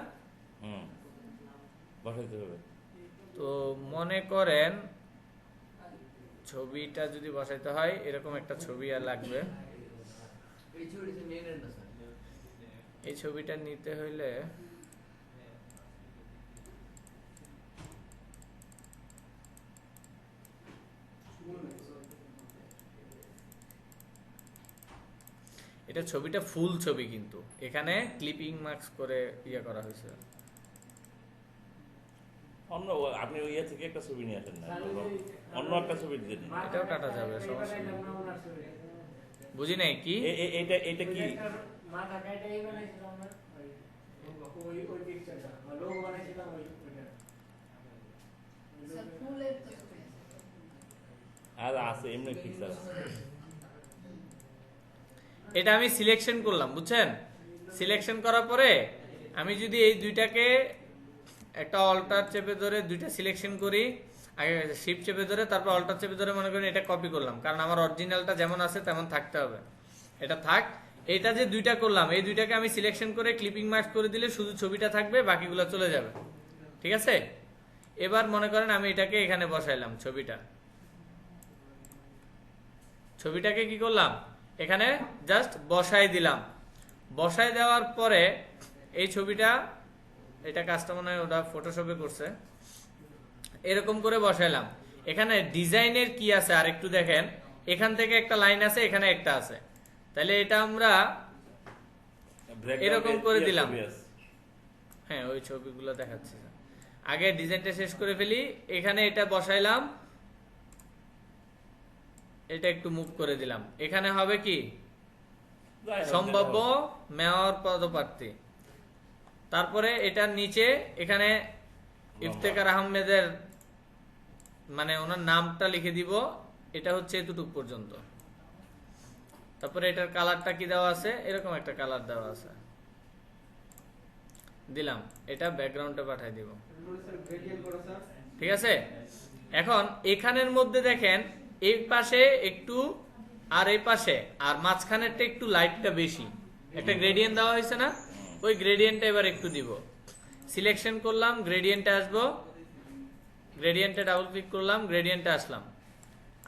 Speaker 2: বসাইতে হবে।
Speaker 1: তো মনে করেন ছবিটা যদি বসাইতে হয় এরকম একটা ছবি আর লাগবে। এই ছবিটা নিতে হইলে এটা ছবিটা ফুল ছবি, কিন্তু এখানে ক্লিপিং মার্কস করে ইয়ে করা হয়েছে।
Speaker 2: অন্য আপনি ওই ইয়ে থেকে একটা ছবি নিয়ে আসেন না, অন্য একটা ছবি দিয়ে দিন।
Speaker 1: এটাও কাটা যাবে, সমস্যা নেই। বুঝি নাই কি
Speaker 2: এটা এটা কি আর আছে এমনি পিকচার?
Speaker 1: এটা আমি সিলেকশন করলাম, বুঝছেন, সিলেকশন করার পরে আমি যদি এই দুইটাকে একটা অল্টার চেপে ধরে দুইটা সিলেকশন করি, আগে শিফট চেপে ধরে তারপর অল্টার চেপে ধরে মনে করেন এটা কপি করলাম, কারণ আমার অরিজিনালটা যেমন আছে তেমন থাকতে হবে, এটা থাক। এটা যে দুইটা করলাম এই দুইটাকে আমি সিলেকশন করে ক্লিপিং মার্ক করে দিলে শুধু ছবিটা থাকবে, বাকিগুলো চলে যাবে, ঠিক আছে। এবার মনে করেন আমি এটাকে এখানে বসাইলাম, ছবিটাকে কি করলাম এখানে জাস্ট বসাই দিলাম, বসাই দেওয়ার পরে এই ছবিটা, এটা কাজটা মনে হয় ওটা ফটোশপে করছে, এরকম করে বসাইলাম। এখানে ডিজাইনের কি আছে আর একটু দেখেন, এখান থেকে একটা লাইন আছে, এখানে একটা আছে, তাহলে এটা আমরা এরকম করে দিলাম। হ্যাঁ ওই ছবিগুলো দেখাচ্ছি, আগে ডিজাইনটা শেষ করে ফেলি, এখানে এটা বসাইলাম, এটা একটু মুভ করে দিলাম। এখানে হবে কি
Speaker 2: যাই হোক,
Speaker 1: সম্ভাব্য
Speaker 2: যাই হোক।
Speaker 1: মেয়র পদপ্রার্থী। তারপরে এটার নিচে এখানে ইফতেখার আহমেদের মানে ওনার নামটা লিখে দিব, এটা হচ্ছে এতটুক পর্যন্ত। তারপরে এটার কালারটা কি দেওয়া আছে, এরকম একটা কালার দেওয়া আছে, দিলাম। এটা ব্যাকগ্রাউন্ডে পাঠিয়ে দিব, ঠিক আছে। এখন এখানের মধ্যে দেখেন এই পাশে একটু আর এই পাশে আর মাঝখানেরটা একটু লাইটটা বেশি, একটা গ্রেডিয়েন্ট দেওয়া হয়েছে না, ওই গ্রেডিয়েন্টটা এবার একটু দিব। সিলেকশন করলাম, গ্রেডিয়েন্টে আসবো, গ্রেডিয়েন্টে ডাবল ক্লিক করলাম, গ্রেডিয়েন্টে আসলাম,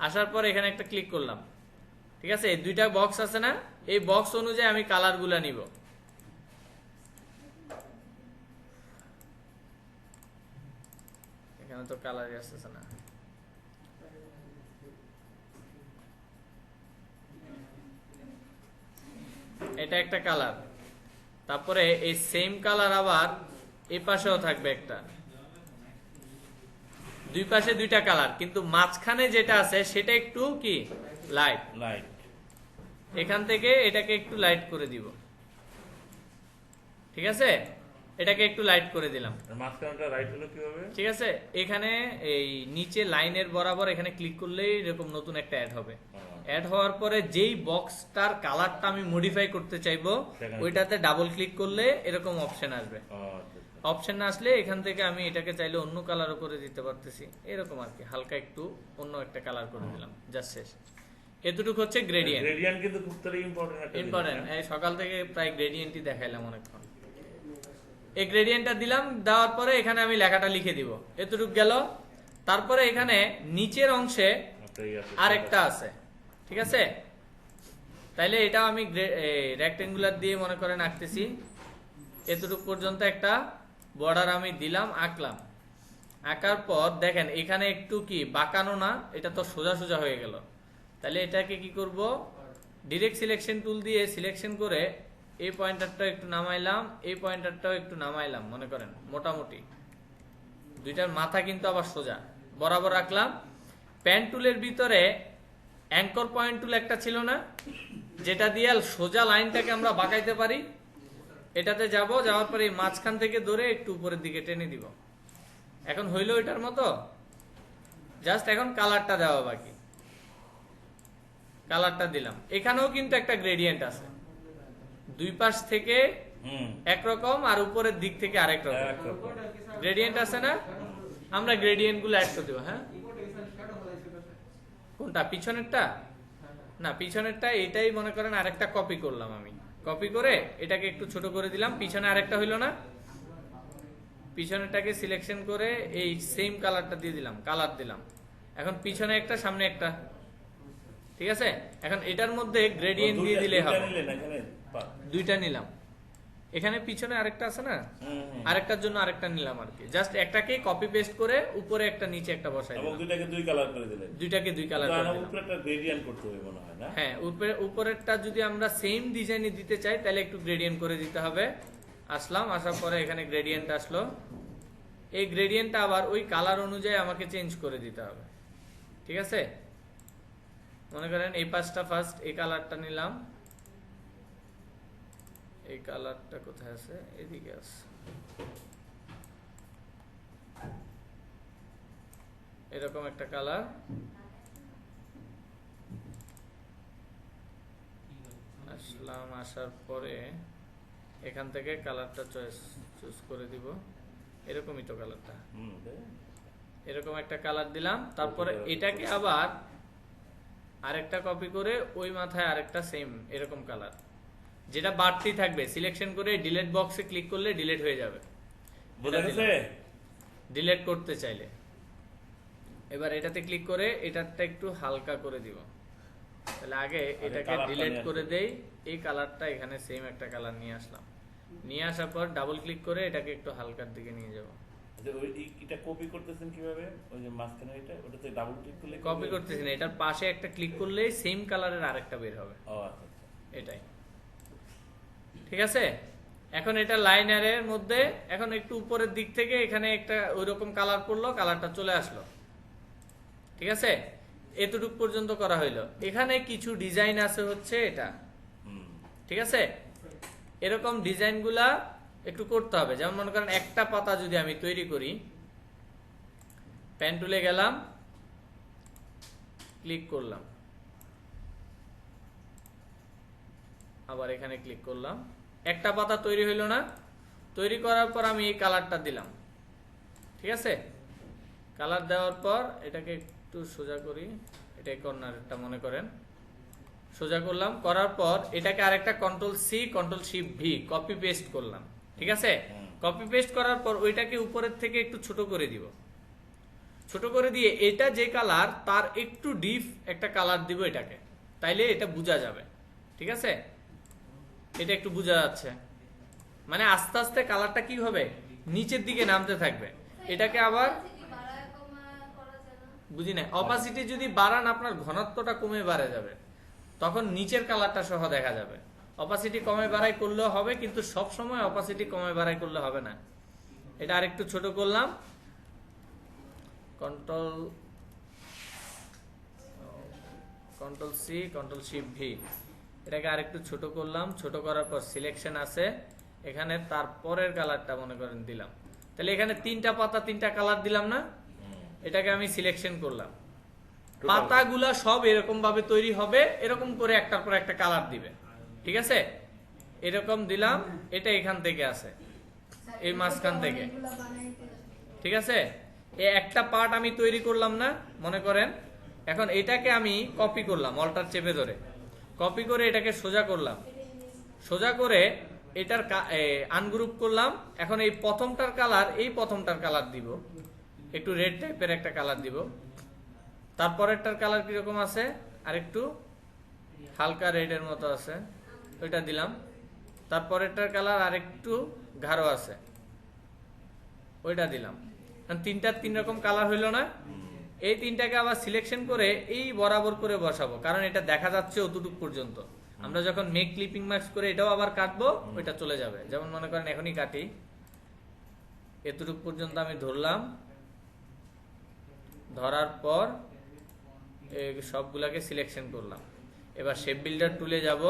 Speaker 1: আসার পর এখানে একটা ক্লিক করলাম, ঠিক আছে। এই দুইটা বক্স আছে না, এই বক্স অনুযায়ী আমি কালারগুলা নিব। এখানে তো কালার আসতেছে না, এটা একটা কালার। তারপরে এই সেম কালার আবার এই পাশেও থাকবে একটা, দুই পাশে দুইটা কালার, কিন্তু মাঝখানে যেটা আছে সেটা একটু কি লাইট।
Speaker 2: লাইট
Speaker 1: এখান থেকে এটাকে একটু লাইট করে দিব, ঠিক আছে। এটাকে একটু লাইট করে দিলাম,
Speaker 2: মাঝখানটা রাইট হলো কিভাবে?
Speaker 1: ঠিক আছে। এখানে এই নিচে লাইনের বরাবর এখানে ক্লিক করলেই এরকম নতুন একটা অ্যাড হবে। অ্যাড হওয়ার পরে যেই বক্সটার কালারটা আমি মডিফাই করতে চাইবো
Speaker 2: সেখানে
Speaker 1: ওইটাতে ডাবল ক্লিক করলে এরকম অপশন আসবে।
Speaker 2: ও, আচ্ছা, আচ্ছা।
Speaker 1: অপশন না আসলে এখান থেকে আমি এটাকে চাইলে অন্য কালার করে দিতে পারতেছি, এরকম আর কি, হালকা একটু অন্য একটা কালার করে দিলাম, জাস্ট শেষ। এতটুকু হচ্ছে গ্রেডিয়েন্ট।
Speaker 2: গ্রেডিয়েন্ট কিন্তু খুব তার ইম্পর্টেন্ট একটা জিনিস,
Speaker 1: ইম্পর্টেন্ট,
Speaker 2: হ্যাঁ?
Speaker 1: এই সকাল থেকে প্রায় গ্রেডিয়েন্টই দেখাইলাম অনেকক্ষণ। এই গ্রেডিয়েন্টটা দিলাম, দেওয়ার পরে এখানে আমি লেখাটা লিখে দিব, এতটুকু গেল। তারপরে এখানে নিচের অংশে
Speaker 2: একটা ইয়ে আছে,
Speaker 1: আরেকটা আছে, ঠিক আছে। তাইলে এটাও আমি রেক্টেঙ্গুলার দিয়ে মনে করেন আঁকতেছি, এতটুকু পর্যন্ত একটা বর্ডার আমি দিলাম, আঁকলাম। আঁকার পর দেখেন এখানে একটু কি বাঁকানো না, এটা তো সোজা সোজা হয়ে গেল। তাহলে এটাকে কি করব, ডিরেক্ট সিলেকশন টুল দিয়ে সিলেকশন করে এই পয়েন্টারটাও একটু নামাইলাম, এই পয়েন্টারটাও একটু নামাইলাম, মনে করেন মোটামুটি দুইটার মাথা কিন্তু আবার সোজা বরাবর রাখলাম। পেন টুলের ভিতরে অ্যাঙ্কর পয়েন্ট টুল একটা ছিল না, যেটা দিয়ে সোজা লাইনটাকে আমরা বাঁকাইতে পারি, এটাতে যাব, যাওয়ার পরে এই মাঝখান থেকে ধরে একটু উপরের দিকে টেনে দিব। এখন হইলো এটার মতো, জাস্ট এখন কালারটা দেওয়া বাকি, কালারটা দিলাম। এখানেও কিন্তু একটা গ্রেডিয়েন্ট আছে, দুই পাশ থেকে
Speaker 2: হুম,
Speaker 1: একরকম আর উপরের দিক থেকে আরেক রকম
Speaker 2: একরকম।
Speaker 1: গ্রেডিয়েন্ট আছে না, আমরা গ্রেডিয়েন্ট গুলো অ্যাড করে দেবো। হ্যাঁ, কোনটা, পিছনেরটা না, পিছনেরটা এটাই মনে করেন আরেকটা কপি করলাম আমি, কপি করে এটাকে একটু ছোট করে দিলাম, পিছনে আরেকটা হইলো না, পিছনেরটাকে সিলেকশন করে এই সেম কালারটা দিয়ে দিলাম, কালার দিলাম। এখন পিছনে একটা, সামনে একটা, ঠিক আছে। এখন এটার মধ্যে গ্রেডিয়েন্ট দিয়ে দিলে
Speaker 2: দুইটা
Speaker 1: হবে,
Speaker 2: নিলেন এখানে?
Speaker 1: দুইটা নিলাম। এখানে পিছনে আরেকটা আছে না,
Speaker 2: হুম, হুম।
Speaker 1: আরেকটার জন্য আরেকটা নিলাম আর কি, জাস্ট একটাকে কপি পেস্ট করে উপরে একটা নিচে একটা বসাই
Speaker 2: এবং
Speaker 1: দিলাম,
Speaker 2: দুইটাকে দুই কালার করে দিলেন।
Speaker 1: দুইটাকে দুই কালার করে দিলাম।
Speaker 2: উপরে একটা গ্রেডিয়েন্ট করতে হবে মনে হয় না?
Speaker 1: হ্যাঁ, উপরেরটা যদি আমরা সেম ডিজাইনে দিতে চাই তাহলে একটু গ্রেডিয়েন্ট করে দিতে হবে। আসলাম, আসার পরে এখানে গ্রেডিয়েন্ট আসলো, এই গ্রেডিয়েন্টটা আবার ওই কালার অনুযায়ী আমাকে চেঞ্জ করে দিতে হবে, ঠিক আছে। মনে করেন এই পাশটা ফার্স্ট এই কালারটা নিলাম, এই কালারটা কোথায় আছে, এদিকে আছে, এরকম একটা কালার। আসলাম, আসার পরে এখান থেকে কালারটা চুজ করে দিব, এরকমই তো কালারটা,
Speaker 2: হুম,
Speaker 1: এরকম একটা কালার দিলাম। তারপরে এটাকে আবার আরেকটা কপি করে ওই মাথায় আরেকটা সেম এরকম কালার, যেটা বাড়তি থাকবে, সিলেকশন করে ডিলিট বক্সে ক্লিক করলে ডিলিট হয়ে যাবে,
Speaker 2: বোঝা গেছে?
Speaker 1: ডিলিট করতে চাইলে। এবার এটাতে ক্লিক করে এটারটা একটু হালকা করে দিব, তাহলে আগে এটাকে
Speaker 2: কালারটা
Speaker 1: ডিলিট
Speaker 2: নিয়ে
Speaker 1: করে দেই, এই কালারটা এখানে সেম একটা কালার নিয়ে আসলাম, নিয়ে আসার পর ডাবল ক্লিক করে এটাকে একটু হালকার দিকে নিয়ে যাব।
Speaker 2: আচ্ছা, এটা কপি করতেছেন কিভাবে? ওই যে মাঝখানে এটা, ওটাতে ডাবল ক্লিক করলে
Speaker 1: কপি করতেছি না, এটার পাশে একটা ক্লিক করলেই সেম কালারের আরেকটা বের হবে,
Speaker 2: ও আচ্ছা, আচ্ছা।
Speaker 1: এটাই, ঠিক আছে। এখন এটা লাইনারের মধ্যে এখন একটু উপরের দিক থেকে এখানে একটা ওইরকম কালার পড়লো, কালারটা চলে আসলো, ঠিক আছে। এতটুক পর্যন্ত করা হইলো। এখানে কিছু ডিজাইন আছে হচ্ছে এটা, ঠিক আছে? এরকম ডিজাইনগুলা একটু করতে হবে। যেমন মনে করেন একটা পাতা যদি আমি তৈরি করি, পেন টুলে গেলাম, ক্লিক করলাম, আবার এখানে ক্লিক করলাম, একটা পাতা তৈরি হইলো না? তৈরি করার পর আমি এই কালারটা দিলাম, ঠিক আছে? কালার দেওয়ার পর এটাকে একটু সোজা করি, এটাই কর্নারটা মনে করেন, সোজা করলাম, করার পর এটাকে আরেকটা control C control shift V copy paste করলাম, ঠিক আছে? কপি পেস্ট করার পর ওইটাকে উপরের থেকে একটু ছোট করে দিব, ছোট করে দিয়ে এটা যে কালার তার একটু ডিপ একটা কালার দিব এটাকে, তাইলে এটা বোঝা যাবে, ঠিক আছে? এটা একটু বোঝা যাচ্ছে, মানে আস্তে আস্তে কালারটা কি হবে, নিচের দিকে নামতে থাকবে। এটাকে আবার বুঝি না, অপাসিটি যদি বাড়ান আপনার ঘনত্বটা কমে বাড়ে যাবে, তখন নিচের কালারটা সহ দেখা যাবে। অপাসিটি কমে বাড়াই করলেও হবে, কিন্তু সব সময় অপাসিটি কমে বাড়াই করলে হবে না। এটা আরেকটু ছোট করলাম, control C control shift V, এটাকে আরেকটু ছোট করলাম, ছোট করার পর সিলেকশন আছে এখানে, তারপরের কালারটা মনে করেন দিলাম। তাহলে এখানে তিনটা পাতা তিনটা কালার দিলাম না? এটাকে আমি সিলেকশন করলাম, পাতাগুলা সব এরকম ভাবে তৈরি হবে, এরকম করে একটার পর একটা কালার দিবে, ঠিক আছে? এরকম দিলাম, এটা এখান থেকে আছে, এই মাঝখান থেকে, ঠিক আছে? এই একটা পার্ট আমি তৈরি করলাম না মনে করেন, এখন এটাকে আমি কপি করলাম, অল্টার চেপে ধরে কপি করে এটাকে সোজা করলাম, সোজা করে এটার আনগ্রুপ করলাম। এখন এই প্রথমটার কালার, এই প্রথমটার কালার দিব, একটু রেড টাইপের একটা কালার দিব। তারপরেরটার কালার কিরকম আছে, আর একটু হালকা রেডের মতো আছে, ওইটা দিলাম। তারপরেরটার কালার আর একটু গাঢ় আছে, ওইটা দিলাম। তিনটার তিন রকম কালার হইল না? এই তিনটাকে আবার সিলেকশন করে এই বরাবর করে বসাবো, কারণ এটা দেখা যাচ্ছে অতটুকু পর্যন্ত। আমরা যখন মেক ক্লিপিং মার্কস করে এটাও আবার কাটবো, ওইটা চলে যাবে। যেমন মনে করেন এখনই কাটি, এতটুকু পর্যন্ত আমি ধরলাম, ধরার পর সবগুলাকে সিলেকশন করলাম। এবার শেপ বিল্ডার টুলে যাব,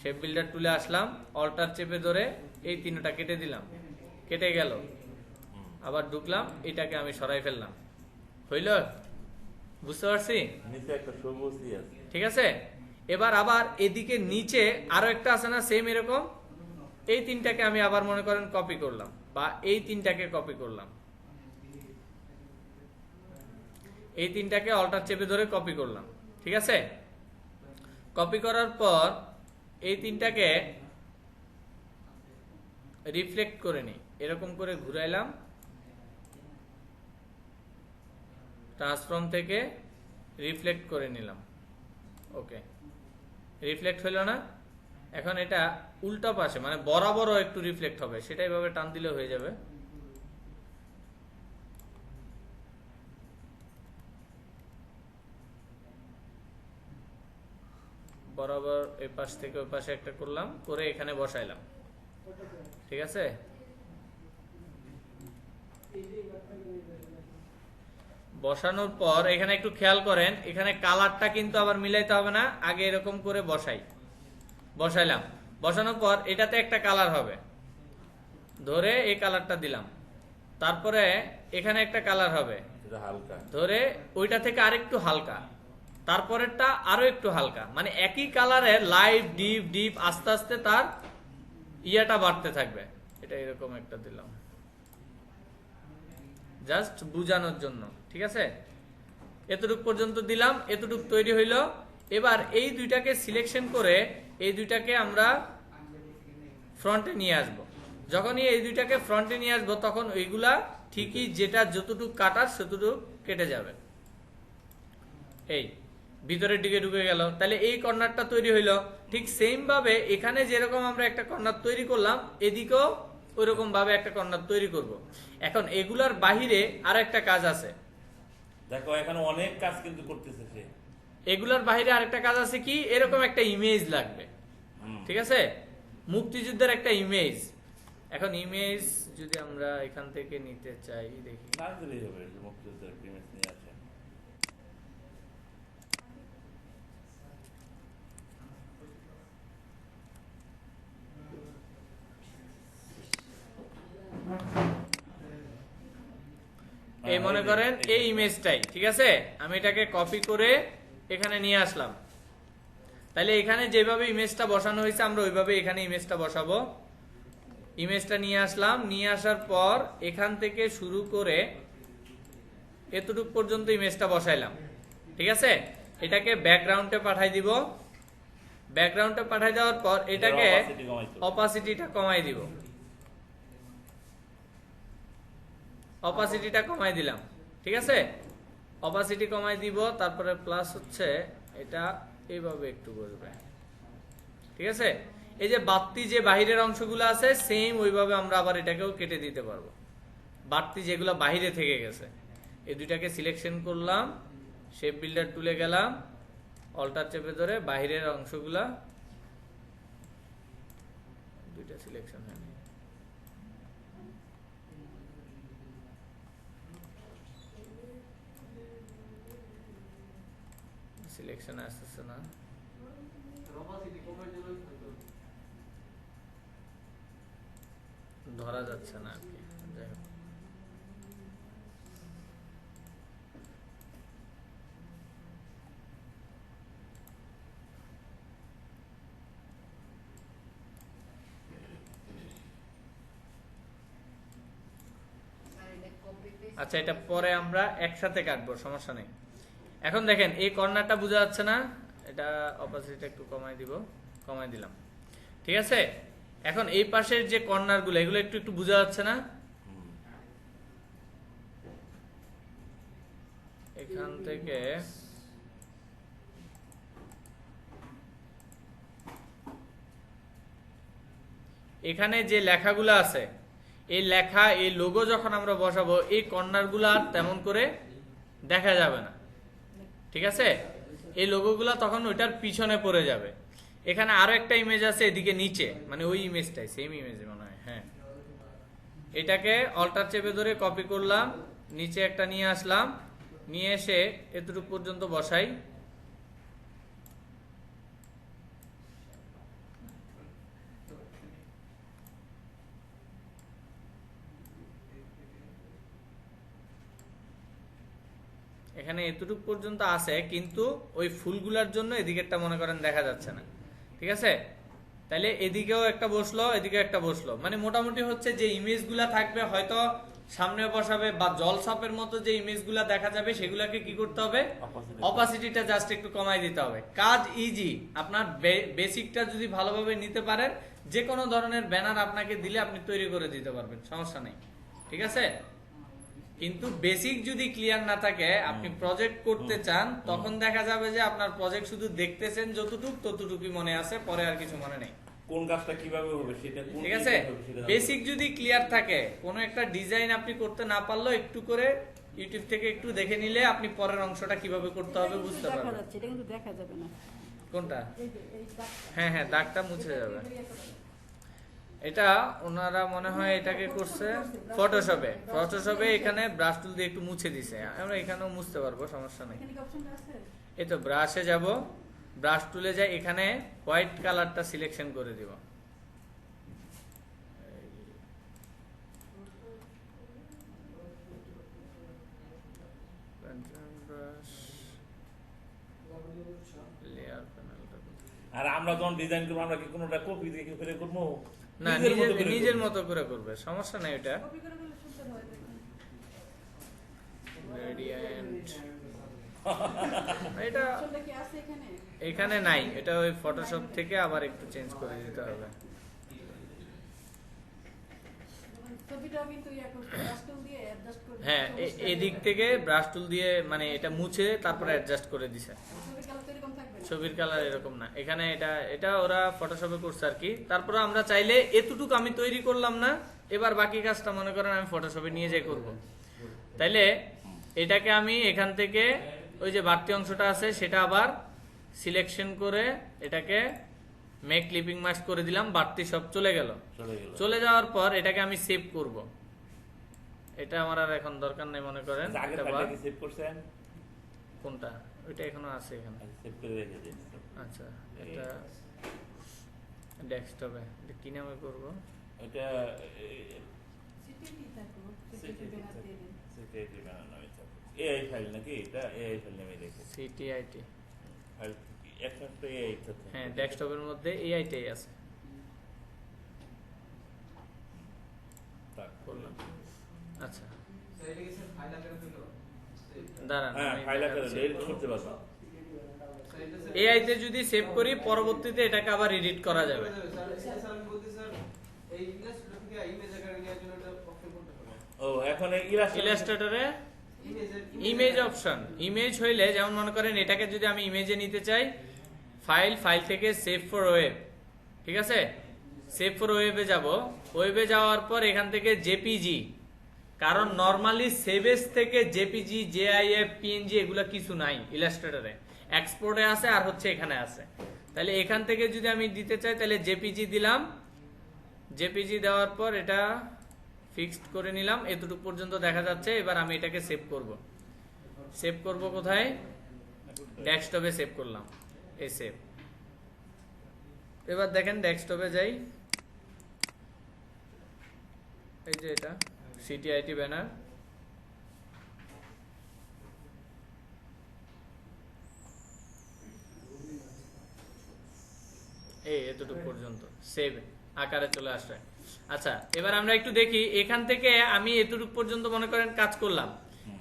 Speaker 1: শেপ বিল্ডার টুলে আসলাম, অল্টার চেপে ধরে এই তিনটা কেটে দিলাম, কেটে গেল, আবার ঢুকলাম, এটাকে আমি সরাই ফেললাম, হইল? বুঝতে পারছি? ঠিক আছে? এবার আবার এদিকে নিচে আরো একটা আছে না সেম এরকম, এই তিনটাকে আমি আবার মনে করেন কপি করলাম, বা এই তিনটাকে কপি করলাম, এই তিনটাকে অল্টার চেপে ধরে কপি করলাম, ঠিক আছে? কপি করার পর এই তিনটাকে রিফ্লেক্ট করে নিই, এরকম করে ঘুরাইলাম, ট্রান্সফর্ম থেকে রিফ্লেক্ট করে নিলাম, ওকে, রিফ্লেক্ট হইল না? এখন এটা উল্টা পাশে মানে বরাবরও একটু রিফ্লেক্ট হবে, সেটা এইভাবে টান দিলে হয়ে যাবে। বরাবর এই পাশ থেকে ওই পাশে একটা করলাম, করে এখানে বসাইলাম, ঠিক আছে? বসানোর পর এখানে একটু খেয়াল করেন, এখানে কালারটা কিন্তু আবার মিলাইতে হবে না, আগে এরকম করে বসাইলাম, বসানোর পর এটাতে একটা কালার হবে, ধরে এই কালারটা দিলাম, তারপরে এখানে একটা কালার হবে, ধরে ওইটা থেকে আরেকটু হালকা, তারপরেরটা আরো একটু হালকা, মানে একই কালারের লাইট ডিপ ডিপ আস্তে আস্তে তার ইয়াটা বাড়তে থাকবে। এটা এরকম একটা দিলাম জাস্ট বুঝানোর জন্য, ঠিক আছে? এতটুক পর্যন্ত দিলাম, এতটুক তৈরি হইল। এবার এই দুইটাকে সিলেকশন করে এই দুইটাকে আমরা ফ্রন্টে নিয়ে আসব। যখনই এই দুইটাকে ফ্রন্টে নিয়ে আসবো, তখন ওইগুলা ঠিকই যেটা যতটুক কাটার সেতটুক কেটে যাবে, এই ভিতরের দিকে ঢুকে গেল। তাহলে এই কর্নারটা তৈরি হইল। ঠিক সেম ভাবে এখানে যেরকম আমরা একটা কর্নার তৈরি করলাম, এদিকেও ওইরকম ভাবে একটা কর্নার তৈরি করব। এখন এগুলার বাহিরে আর একটা কাজ আছে,
Speaker 2: দেখো এখানে অনেক কাজ কিন্তু করতেছে সে।
Speaker 1: এগুলার বাহিরে আরেকটা কাজ আছে কি, এরকম একটা ইমেজ লাগবে, ঠিক আছে? মুক্তিযুদ্ধের একটা ইমেজ। এখন ইমেজ যদি আমরা এখান থেকে নিতে চাই, দেখি
Speaker 2: না দিলেই হবে, মুক্তিযুদ্ধের ইমেজ নিয়ে আসে।
Speaker 1: এই মনে করেন এই ইমেজটাই, ঠিক আছে, আমি এটাকে কপি করে এখানে নিয়ে আসলাম। তাহলে এখানে যেভাবে ইমেজটা বসানো হয়েছে আমরা ওইভাবে এখানে ইমেজটা বসাবো। ইমেজটা নিয়ে আসলাম, নিয়ে আসার পর এখান থেকে শুরু করে এতটুকু পর্যন্ত ইমেজটা বসাইলাম, ঠিক আছে। এটাকে ব্যাকগ্রাউন্ডে পাঠাই দিব। ব্যাকগ্রাউন্ডে পাঠাই দেওয়ার পর এটাকে অপাসিটিটা কমাই দিব। অপাসিটিটা কমাই দিলাম, ঠিক আছে। অপাসিটি কমাই দিব, তারপরে প্লাস হচ্ছে এটা এইভাবে একটু বসবে, ঠিক আছে। এই যে বাড়তি যে বাহিরের অংশগুলো আছে সেম ওইভাবে আমরা আবার এটাকেও কেটে দিতে পারবো, বাড়তি যেগুলো বাহিরে থেকে গেছে। এই দুইটাকে সিলেকশন করলাম, শেপ বিল্ডার টুলে গেলাম, অল্টার চেপে ধরে বাহিরের অংশগুলা দুইটা সিলেকশন হয়নি, সিলেকশন আসতেছে না, ধরা যাচ্ছে না আর কি। যাই হোক, আচ্ছা এটা পরে আমরা একসাথে কাটবো, সমস্যা নেই। এখন দেখেন এই কর্নারটা বোঝা যাচ্ছে না, এটা অপোজিট একটু কমাই দিব, কমাই দিলাম, ঠিক আছে। এখন এই পাশের যে কর্নার গুলো এগুলো একটু একটু বোঝা যাচ্ছে না, এখান থেকে এখানে যে লেখাগুলো আছে এই লেখা এই লোগো যখন আমরা বসাবো এই কর্নারগুলো আর তেমন করে দেখা যাবে না, ঠিক আছে। এই লোগোগুলো তখন ওইটার পিছনে পড়ে যাবে। এখানে আরো একটা ইমেজ আছে এদিকে নিচে, মানে ওই ইমেজটাই সেম ইমেজ মনে হয়, হ্যাঁ। এটাকে অল্টার চেপে ধরে কপি করলাম, নিচে একটা নিয়ে আসলাম, নিয়ে এসে এতটুকু পর্যন্ত বসাই। এখানে এতটুকু পর্যন্ত আছে, কিন্তু ওই ফুলগুলার জন্য এদিকেরটা মনে করেন দেখা যাচ্ছে না, ঠিক আছে। তাহলে এদিকেও একটা বসলো, এদিকে একটা বসলো, মানে মোটামুটি হচ্ছে যে ইমেজগুলা থাকবে হয়তো সামনে বসাবে বা জলছাপের মতো যে ইমেজগুলা দেখা যাবে সেগুলাকে কি করতে হবে, অপাসিটিটা জাস্ট একটু কমাই দিতে হবে। কাজ ইজি, আপনার বেসিকটা যদি ভালোভাবে নিতে পারেন যে কোনো ধরনের ব্যানার আপনাকে দিলে আপনি তৈরি করে দিতে পারবেন, সমস্যা নেই, ঠিক আছে। কিন্তু বেসিক যদি ক্লিয়ার না থাকে, আপনি প্রজেক্ট করতে চান, তখন দেখা যাবে যে আপনার প্রজেক্ট শুধু দেখতেছেন যতটুকু ততটুকুই মনে আছে, পরে আর কিছু মনে নেই।
Speaker 2: কোন কাজটা কিভাবে হবে সেটা
Speaker 1: ঠিক আছে, বেসিক যদি ক্লিয়ার থাকে, কোনো একটা ডিজাইন আপনি করতে না পারলেও একটু করে ইউটিউব থেকে একটু দেখে নিলে আপনি পরের অংশটা কিভাবে করতে হবে বুঝতে পারবেন।
Speaker 4: এটা কিন্তু দেখা যাবে না।
Speaker 1: কোনটা?
Speaker 4: এই যে এই দাগ,
Speaker 1: হ্যাঁ হ্যাঁ, দাগটা মুছে যাবে। এটা ওনারা মনে হয় এটাকে করছে ফটোশপে। ফটোশপে এখানে ব্রাশ টুল দিয়ে একটু মুছে দিছে, আমরা এখানেও মুছতে পারবো, সমস্যা নেই।
Speaker 4: এখানে কি অপশনটা আছে?
Speaker 1: এই তো ব্রাশে যাব, ব্রাশ টুলে যাই, এখানে হোয়াইট কালারটা সিলেকশন করে দিব।
Speaker 2: আর আমরা যখন ডিজাইন করবো আমরা কি কোনোটা কপি দিয়ে করে করবো
Speaker 1: না, নিজের মতো করে করবে, সমস্যা নাই। এটা
Speaker 4: কপি করে দিলে সুন্দর হয় দেখুন।
Speaker 1: গ্রেডিয়েন্ট এটা
Speaker 4: অপশনটা কি আছে এখানে?
Speaker 1: এখানে নাই, এটা ওই ফটোশপ থেকে আবার একটু চেঞ্জ করে দিতে হবে।
Speaker 4: ছবিটাও কিন্তু ইয়া করতে ব্রাশ টুল দিয়ে অ্যাডজাস্ট করে
Speaker 1: হ্যাঁ, এদিক থেকে ব্রাশ টুল দিয়ে মানে এটা মুছে তারপরে অ্যাডজাস্ট করে দিছে।
Speaker 4: ছবির কালার তো এরকম থাকবে না।
Speaker 1: ছবির কালার এরকম না, এখানে এটা ওরা ফটোশপে করছে আর কি। তারপর আমরা চাইলে এতটুকু আমি তৈরি করলাম না, এবার বাকি কাজটা মনে করেন আমি ফটোশপে নিয়ে যাই করব। তাইলে এটাকে আমি এখান থেকে ওই যে বাড়তি অংশটা আছে সেটা আবার সিলেকশন করে এটাকে মেক ক্লিপিং মাস্ক করে দিলাম, বাড়তি সব চলে গেল। চলে যাওয়ার পর এটাকে আমি সেভ করব। এটা আমার আর এখন দরকার নেই মনে করেন।
Speaker 2: আগের
Speaker 1: এটা
Speaker 2: ফাইলটা কি সেভ করছেন?
Speaker 1: কোনটা? ওইটা এখনো আছে এখানে।
Speaker 2: সেভ করে রেখে দিন।
Speaker 1: আচ্ছা, এটা ডেস্কটপে কি নামে করব?
Speaker 2: এটা
Speaker 4: সিটি কি থাকবে? সিটি ব্যানার দিয়ে দিন।
Speaker 2: সিটিআইটি ব্যানার নামে থাকে এআই ফাইল নাকি এটা এআই ফাইল নামে রেখে
Speaker 1: সিটিআইটি
Speaker 2: ফাইল একটা এআই থাকে
Speaker 1: হ্যাঁ ডেস্কটপের মধ্যে এআইটাই আছে
Speaker 2: তাক।
Speaker 1: করলাম আচ্ছা
Speaker 3: চাইলে কি স্যার ফাইল আকারে দিলো
Speaker 1: দাঁড়ান
Speaker 2: হ্যাঁ
Speaker 1: আমি
Speaker 2: ফাইল আকারে
Speaker 1: দেখাচ্ছি।
Speaker 2: এডিট করতে পারবা
Speaker 1: এআই তে যদি সেভ করি পরবর্তীতে এটাকে আবার এডিট করা যাবে
Speaker 3: স্যার আমি বলতে স্যার এই ইলাস্ট্রেটর থেকে ইমেজ আকারে নেওয়ার জন্য এটা অপশন করতে হবে
Speaker 2: ও এখন এই
Speaker 1: ইলাস্ট্রেটরে
Speaker 3: ইমেজের
Speaker 1: ইমেজ অপশন ইমেজ হইলে যেমন মনে করেন এটাকে যদি আমি ইমেজে নিতে চাই ফাইল থেকে সেভ ফর ওয়েব ঠিক আছে সেভ ফর ওয়েবে যাব ওয়েবে যাওয়ার পর এখান থেকে জেপিজি কারণ নরমালি সেভেস থেকে জেপিজি জেআইএফ পিএনজি এগুলা কিছু নাই ইলাস্ট্রেটরে এক্সপোর্টে আছে আর হচ্ছে এখানে আছে তাহলে এখান থেকে যদি আমি দিতে চাই তাহলে জেপিজি দিলাম জেপিজি দেওয়ার পর এটা ফিক্সড করে নিলাম এতটুকু পর্যন্ত দেখা যাচ্ছে এবার আমি এটাকে সেভ করব কোথায় ডেস্কটপে সেভ করলাম এই সেভ এবার দেখেন ডেস্কটপে যাই এই যে এটা সিটিআইটি ব্যানার এই এতটুকু পর্যন্ত সেভ আকারে চলে আসছে আচ্ছা এবার আমরা একটু দেখি এখান থেকে আমি এতটুকু পর্যন্ত মনে করেন কাজ করলাম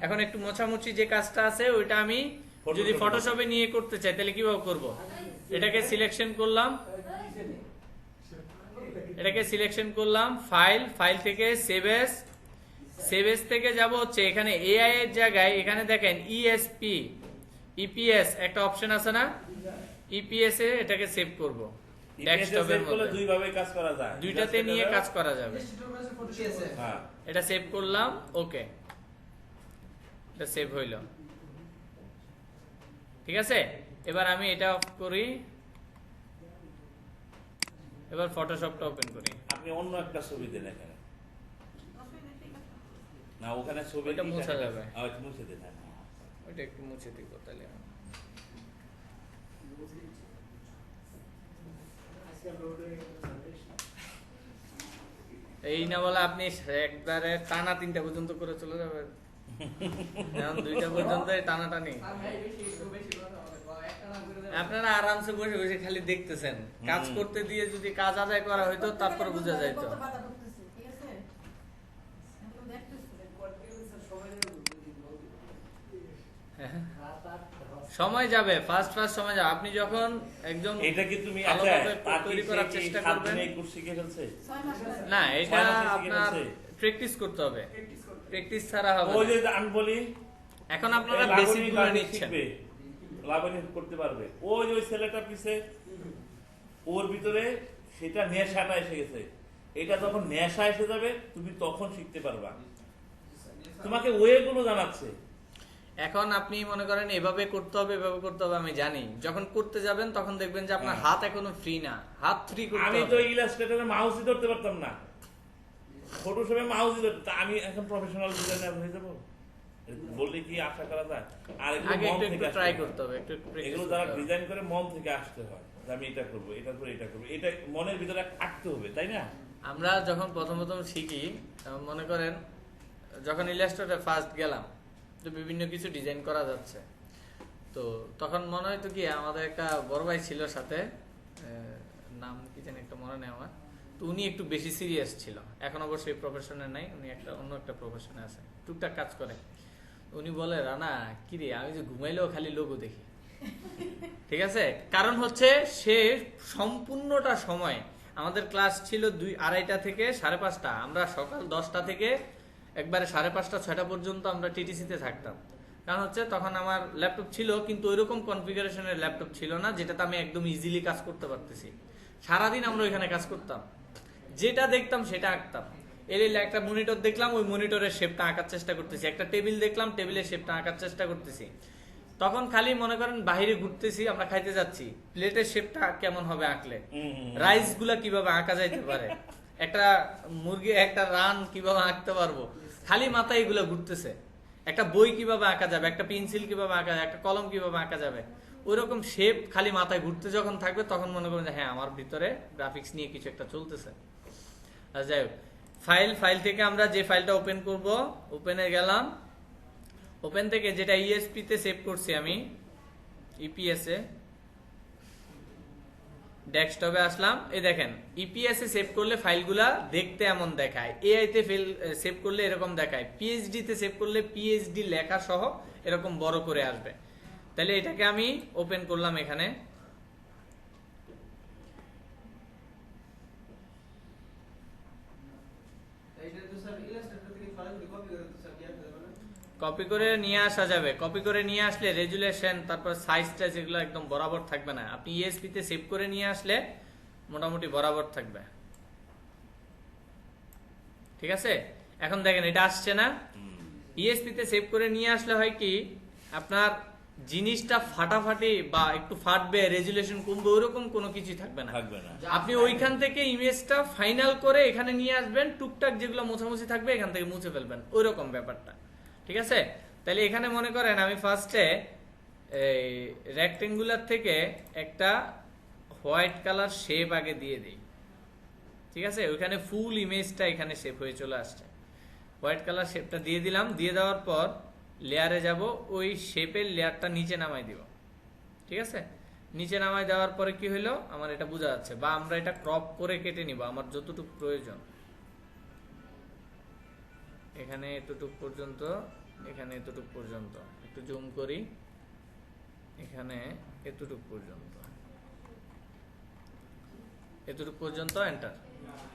Speaker 1: এখন একটু মোছামুছি যে কাজটা আছে ওইটা আমি যদি ফটোশপে নিয়ে করতে চাই তাহলে কিভাবে করব এটাকে সিলেকশন করলাম ফাইল থেকে সেভ এস থেকে যাব হচ্ছে এখানে এআই এর জায়গায় এখানে দেখেন ইপিএস একটা অপশন আছে না ইপিএস এ এটাকে সেভ করব ডেস্কটপের মধ্যে
Speaker 2: দুই ভাবে কাজ করা যায়
Speaker 1: দুইটাতে নিয়ে কাজ করা যাবে
Speaker 2: হ্যাঁ
Speaker 1: এটা সেভ করলাম ওকে এটা সেভ হইল ঠিক আছে এবার আমি এটা অফ করি এবার ফটোশপটা ওপেন করি
Speaker 2: আপনি অন্য একটা ছবি দেন এখানে না ওখানে ছবি
Speaker 1: ওইটা মোছা যাবে।
Speaker 2: মুছে দেন হ্যাঁ।
Speaker 1: ওইটা একটু মুছে দিব তাহলে এই না বলে আপনি একবারে টানা 3টা পর্যন্ত করে চলে যাবেন এখন 2টা পর্যন্ত টানাটানি
Speaker 3: আর ভাই বেশি কথা হবে বা একটা না করে দেন
Speaker 1: আপনারা আরামসে বসে বসে খালি দেখতেছেন কাজ করতে দিয়ে যদি কাজ আদায় করা হইতো তারপর বোঝা যাইতো
Speaker 4: কত বাধা ঢুকতেছে, ঠিক আছে? এখন দেখতেছি।
Speaker 1: হ্যাঁ। সময় যাবে ফার্স্ট সময় যাবে আপনি যখন একদম
Speaker 2: এটা কি তুমি
Speaker 1: ভালোভাবে
Speaker 2: তার
Speaker 1: তৈরি করার চেষ্টা করবেন
Speaker 2: এই কোর্স শিখে ফেলছে
Speaker 4: 6 মাস পরে।
Speaker 1: না এটা
Speaker 2: 6 মাসে শিখে
Speaker 1: আপনার
Speaker 2: ফেলছে।
Speaker 1: প্র্যাকটিস করতে হবে প্র্যাকটিস ছাড়া হবে
Speaker 2: ওই
Speaker 1: না।
Speaker 2: যে আমি বলি
Speaker 1: এখন আপনারা
Speaker 2: লাবণী
Speaker 1: বেসিক গুলো
Speaker 2: গান
Speaker 1: নিচ্ছেন
Speaker 2: শিখবে, লাবণী করতে পারবে ওই যে ওই ছেলেটা পিছে ওর ভিতরে সেটা নেশাটা এসে গেছে এটা যখন নেশা এসে যাবে তুমি তখন শিখতে পারবা তোমাকে ওয়ে গুলো জানাচ্ছে
Speaker 1: এখন আপনি মনে করেন এভাবে করতে হবে আমি জানি যখন করতে যাবেন তখন দেখবেন যে আপনার হাত এখনো ফ্রি না হাত ফ্রি করতে
Speaker 2: আমি তো
Speaker 1: হবে
Speaker 2: ইলাস্ট্রেটরে মাউসই ধরতে পারতাম না ফটোশপে মাউসই ধরতে তা আমি এখন প্রফেশনাল ডিজাইনার হয়ে যাব বললে কি আশা করা যায় আর এগুলো
Speaker 1: আগে
Speaker 2: মন
Speaker 1: একটু
Speaker 2: থেকে
Speaker 1: ট্রাই
Speaker 2: আসতে
Speaker 1: করতে হবে একটু practice
Speaker 2: এগুলো
Speaker 1: করতে
Speaker 2: যারা
Speaker 1: হবে।
Speaker 2: ডিজাইন করে মন থেকে আসতে হয় যে আমি এটা করবো এটার পরে এটা করবো এটা মনের ভিতরে আঁকতে হবে তাই না
Speaker 1: আমরা যখন প্রথম শিখি তখন মনে করেন যখন ইলাস্ট্রেটরে ফার্স্ট গেলাম তো বিভিন্ন কিছু ডিজাইন করা যাচ্ছে তো তখন মনে হয়তো কি আমাদের একটা বড় ভাই ছিল সাথে নাম কি জানি একটা মনে নেই আমার তো উনি একটু বেশি সিরিয়াস ছিল এখন অবশ্যই প্রফেশনে নাই উনি একটা অন্য একটা প্রফেশনে আছে টুকটাক কাজ করে উনি বলে রানা কিরে আমি যে ঘুমাইলেও খালি লোগো দেখি ঠিক আছে কারণ হচ্ছে সে সম্পূর্ণটা সময় আমাদের ক্লাস ছিল 2:30 থেকে 5:30 আমরা সকাল 10টা থেকে একবারে 5:30 6টা পর্যন্ত আমরা টিটিসিতে থাকতাম কারণ হচ্ছে তখন আমার ল্যাপটপ ছিল কিন্তু ওইরকম কনফিগারেশনের ল্যাপটপ ছিল না যেটাতে আমি একদম ইজিলি কাজ করতে পারতেছি সারাদিন আমরা ওইখানে কাজ করতাম যেটা দেখতাম সেটা আঁকতাম এর একটা মনিটর দেখলাম ওই মনিটরের শেপটা আঁকার চেষ্টা করতেছি একটা টেবিল দেখলাম টেবিলের শেপটা আঁকার চেষ্টা করতেছি তখন খালি মনে করেন বাইরে ঘুরতেছি আমরা খাইতে যাচ্ছি প্লেটের শেপটা কেমন হবে আঁকলে রাইস গুলা কিভাবে আঁকা যাইতে পারে একটা মুরগি একটা রান কিভাবে আঁকতে পারবো খালি মাথায় এগুলো ঘুরতেছে একটা বই কিভাবে আঁকা যাবে একটা পেন্সিল কিভাবে আঁকা যাবে একটা কলম কিভাবে আঁকা যাবে ওইরকম শেপ খালি মাথায় ঘুরতে যখন থাকবে তখন মনে করবেন যে হ্যাঁ আমার ভিতরে গ্রাফিক্স নিয়ে কিছু একটা চলতেছে আর যাই হোক ফাইল থেকে আমরা যে ফাইলটা ওপেন করব ওপেনে গেলাম ওপেন থেকে যেটা ইএসপি তে সেভ করছি আমি, ইপিএস এ ডেস্কটপে আসলাম। এই দেখেন ইপিএস এ সেভ করলে ফাইলগুলা দেখতে এমন দেখায়, এআই তে সেভ করলে এরকম দেখায়, পিএইচডি তে সেভ করলে পিএইচডি লেখা সহ এরকম বড় করে আসবে। তাহলে এটাকে আমি ওপেন করলাম এখানে।
Speaker 3: এইটা তো স্যার ইলাস্ট্রেটর থেকে সরাসরি কপি করে তো স্যার নিয়ে আসতে হবে না?
Speaker 1: কপি করে নিয়ে আসা যাবে। কপি করে নিয়ে আসলে রেজুলেশন তারপর সাইজটা যেগুলো একদম বরাবর থাকবে না। আপনি ইএসপি তে সেভ করে নিয়ে আসলে মোটামুটি বরাবর থাকবে। ঠিক আছে, এখন দেখেন এটা আসছে না। ইএসপি তে সেভ করে নিয়ে আসলে হয় কি, আপনার জিনিসটা ফাটাফাটি বা একটু ফাটবে, রেজুলেশন কমবে, ওরকম কোনো কিছু থাকবে না।
Speaker 2: থাকবে না।
Speaker 1: আপনি ওইখান থেকে ইমেজটা ফাইনাল করে এখানে নিয়ে আসবেন, টুকটাক যেগুলো মোছামুছি থাকবে এখান থেকে মুছে ফেলবেন, ওইরকম ব্যাপারটা। ঠিক আছে, তাহলে এখানে মনে করেন আমি ফার্স্টে এই রেক্টেঙ্গুলার থেকে একটা হোয়াইট কালার শেপ আগে দিয়ে দিই। ঠিক আছে, ওইখানে ফুল ইমেজটা এখানে শেপ হয়ে চলে আসছে। হোয়াইট কালার শেপটা দিয়ে দিলাম। দিয়ে দেওয়ার পর লেয়ারে যাব, ওই শেপের লেয়ারটা নিচে নামাই দিব। ঠিক আছে, নিচে নামাই দেওয়ার পরে কি হলো আমার এটা বোঝা যাচ্ছে, বা আমরা এটা ক্রপ করে কেটে নিব আমার যতটুকু প্রয়োজন। এখানে এতটুক পর্যন্ত, এখানে এতটুক পর্যন্ত, একটু জুম করি, এখানে এতটুক পর্যন্ত, এতটুক পর্যন্ত এন্টার।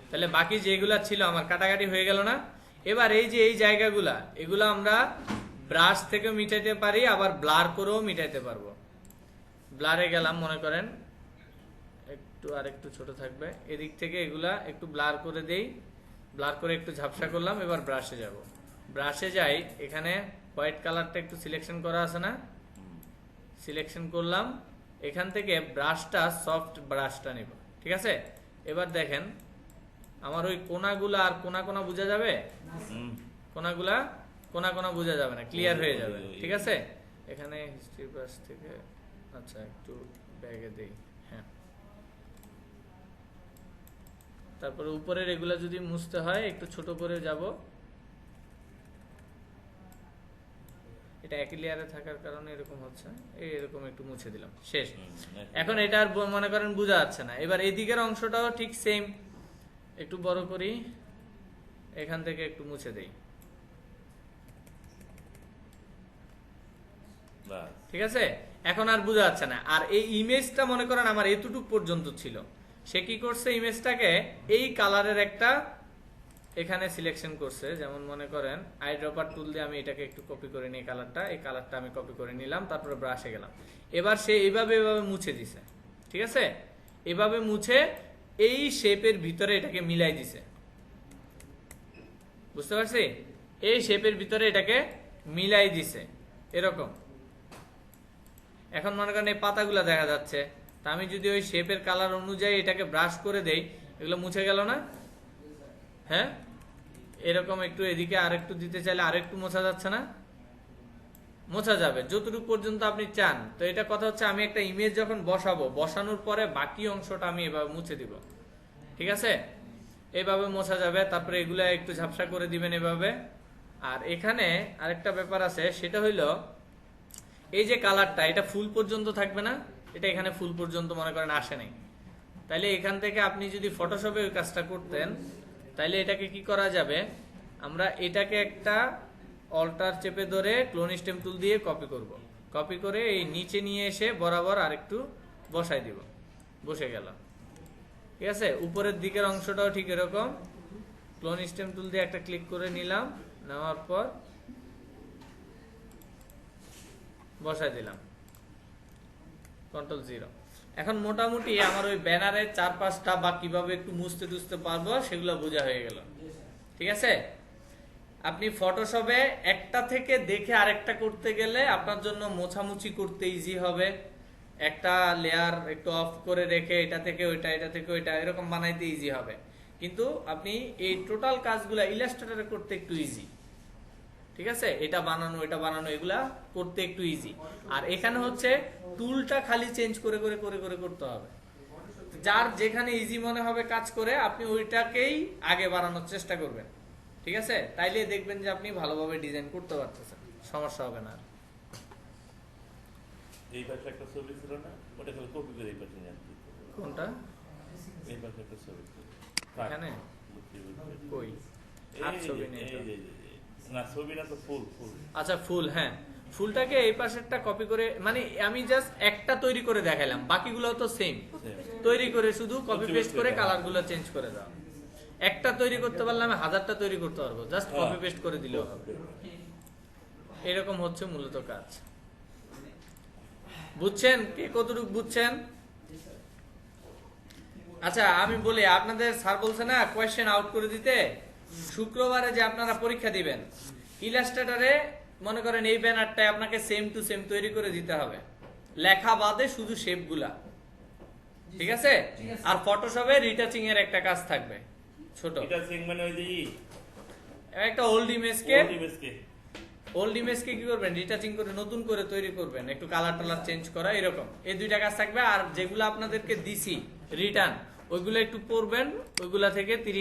Speaker 1: তাহলে বাকি যেগুলা ছিল আমার কাটাকাটি হয়ে গেল না। এবার এই যে এই জায়গাগুলা, এগুলা আমরা ব্রাশ থেকে মিটাইতে পারি, আবার ব্লার করেও মিটাইতে পারবো। ব্লারে গেলাম, মনে করেন একটু আর একটু ছোট থাকবে, এদিক থেকে এগুলা একটু ব্লার করে দেই, ব্লার করে একটু ঝাপসা করলাম। এবার ব্রাশে যাব, ব্রাশে যাই, এখানে হোয়াইট কালারটা একটু সিলেকশন করা আছে না, সিলেকশন করলাম। এখান থেকে ব্রাশটা সফট ব্রাশটা নিব। ঠিক আছে, এবার দেখেন আমার ওই কোনাগুলা আর কোনা কোনা বোঝা যাবে, কোনাগুলা কোনা কোনা বোঝা যাবে না, ক্লিয়ার হয়ে যাবে। ঠিক আছে, এখানে হিস্ট্রি ব্রাশ থেকে আচ্ছা একটু ব্যাগে দেই, হ্যাঁ। তারপরে উপরের এগুলা যদি মুছতে হয় একটু ছোট করে যাব, এটা একই লেয়ারে থাকার কারণে এরকম হচ্ছে, এরকম একটু মুছে দিলাম, শেষ। এখন এটা আর মনে করেন বোঝা যাচ্ছে না। এবার এদিকের অংশটাও ঠিক সেম, একটু বড় করি, এখান থেকে একটু মুছে দেই। ঠিক আছে, এখন আর বোঝা যাচ্ছে না। আর এই ইমেজটা মনে করেন আমার এতটুক পর্যন্ত ছিল, সে কি করছে ইমেজটাকে এই কালারের একটা এখানে সিলেকশন করছে। যেমন মনে করেন আই ড্রপার টুল দিয়ে আমি এটাকে একটু কপি করে নিই, কালারটা, এই কালারটা আমি কপি করে নিলাম, তারপরে ব্রাশে গেলাম। এবার সে এইভাবে এভাবে মুছে দিছে। ঠিক আছে, এভাবে মুছে এই শেপের ভিতরে এটাকে মিলাই দিছে, বুঝতে পারছি? এই শেপের ভিতরে এটাকে মিলাই দিছে এরকম। এখন মনে করেন এই পাতাগুলা দেখা যাচ্ছে, তা আমি যদি ওই শেপের কালার অনুযায়ী এটাকে ব্রাশ করে দেই, এগুলো মুছে গেল না? হ্যাঁ, এরকম একটু এদিকে আরেকটু দিতে চাইলে আরেকটু মোছা যাচ্ছে না? মোছা যাবে যতটুকু পর্যন্ত আপনি চান। তো এটা কথা হচ্ছে, আমি একটা ইমেজ যখন বসাবো, বসানোর পরে বাকি অংশটা আমি এভাবে মুছে দিব। ঠিক আছে, এইভাবে মোছা যাবে। তারপরে এগুলা একটু ঝাপসা করে দিবেন এভাবে। আর এখানে আরেকটা ব্যাপার আছে, সেটা হইলো এই যে কালারটা, এটা ফুল পর্যন্ত থাকবে না, এটা এখানে ফুল পর্যন্ত মনে করেন আসে নাই। তাইলে এখান থেকে আপনি যদি ফটোশপে ওই কাজটা করতেন, তাইলে এটাকে কি করা যাবে, আমরা এটাকে একটা অল্টার চেপে ধরে ক্লোন স্টেম টুল দিয়ে কপি করব। কপি করে এই নিচে নিয়ে এসে বরাবর আরেকটু বসাই দিব, বসে গেল। ঠিক আছে, উপরের দিকের অংশটাও ঠিক এরকম ক্লোন স্টেম টুল দিয়ে একটা ক্লিক করে নিলাম, নেওয়ার পর বসাই দিলাম, কন্ট্রোল 0। এখন মোটামুটি আমার ওই ব্যানারের 4-5টা বা কিভাবে একটু মুছতে টুছতে পারবো সেগুলো বোঝা হয়ে গেল। ঠিক আছে, আপনি ফটোশপে একটা থেকে দেখে আরেকটা করতে গেলে আপনার জন্য মোছামুছি করতে ইজি হবে। একটা লেয়ার একটু অফ করে রেখে এটা থেকে ওইটা, এটা থেকে ওইটা, এরকম বানাইতে ইজি হবে। কিন্তু আপনি এই টোটাল কাজগুলা ইলাস্ট্রেটরে করতে একটু ইজি। ঠিক আছে, এটা বানানো এটা বানানো এগুলা করতে একটু ইজি। আর এখানে হচ্ছে টুলটা খালি চেঞ্জ করে করে করে করে করতে হবে। যার যেখানে ইজি মনে হবে কাজ করে আপনি ওইটাকেই আগে বানানোর চেষ্টা করবেন। ঠিক আছে, তাইলে দেখবেন যে আপনি ভালোভাবে ডিজাইন করতে পারতেছেন। সমস্যা হবে না।
Speaker 2: এই পাশে একটা ছবি ছিল না, ওটা খালি কপি করে এই পাশে নিয়ে আসতে হবে।
Speaker 1: কোনটা?
Speaker 2: এই পাশে একটা ছবি ছিল।
Speaker 1: এখানে
Speaker 2: বুঝছি, বুঝছি।
Speaker 1: কই?
Speaker 2: এই
Speaker 1: আর
Speaker 2: যে,
Speaker 1: ছবি নেই তো।
Speaker 2: না ছবি না তো ফুল ফুল।
Speaker 1: আচ্ছা ফুল, হ্যাঁ ফুলটাকে এই পাশেরটা কপি করে, মানে আমি জাস্ট একটা তৈরি করে দেখাইলাম, বাকিগুলো তো সেম তৈরি করে শুধু কপি পেস্ট করে কালারগুলো চেঞ্জ করে দাও। একটা তৈরি করতে পারলে আমি 1000টা তৈরি করতে পারবো, জাস্ট কপি পেস্ট করে দিলেও হবে। এরকম হচ্ছে মূলত কাজ। বুঝছেন কে কতটুকু বুঝছেন? আচ্ছা আমি বলি, আপনাদের স্যার বলছে না কোয়েশ্চেন আউট করে দিতে, শুক্রবারে যে আপনারা পরীক্ষা দিবেন, ইলাস্ট্রেটরে মনে করেন এই ব্যানারটাই আপনাকে সেম টু সেম তৈরি করে দিতে হবে, লেখা বাদে শুধু শেপগুলা, ঠিক আছে? আর ফটোশপে রিটাচিং এর একটা কাজ থাকবে ছোট,
Speaker 2: এটা সিং মানে ওই যে
Speaker 1: একটা ওল্ড ইমেজকে
Speaker 2: ইমেজকে
Speaker 1: কি করবেন, রিটাচিং করে নতুন করে তৈরি করবেন, একটু কালার টালার চেঞ্জ করা, এরকম এই দুইটা কাজ থাকবে। আর যেগুলো আপনাদেরকে দিছি রিটার্ন, ওইগুলো একটু পড়বেন, ওইগুলা থেকে 30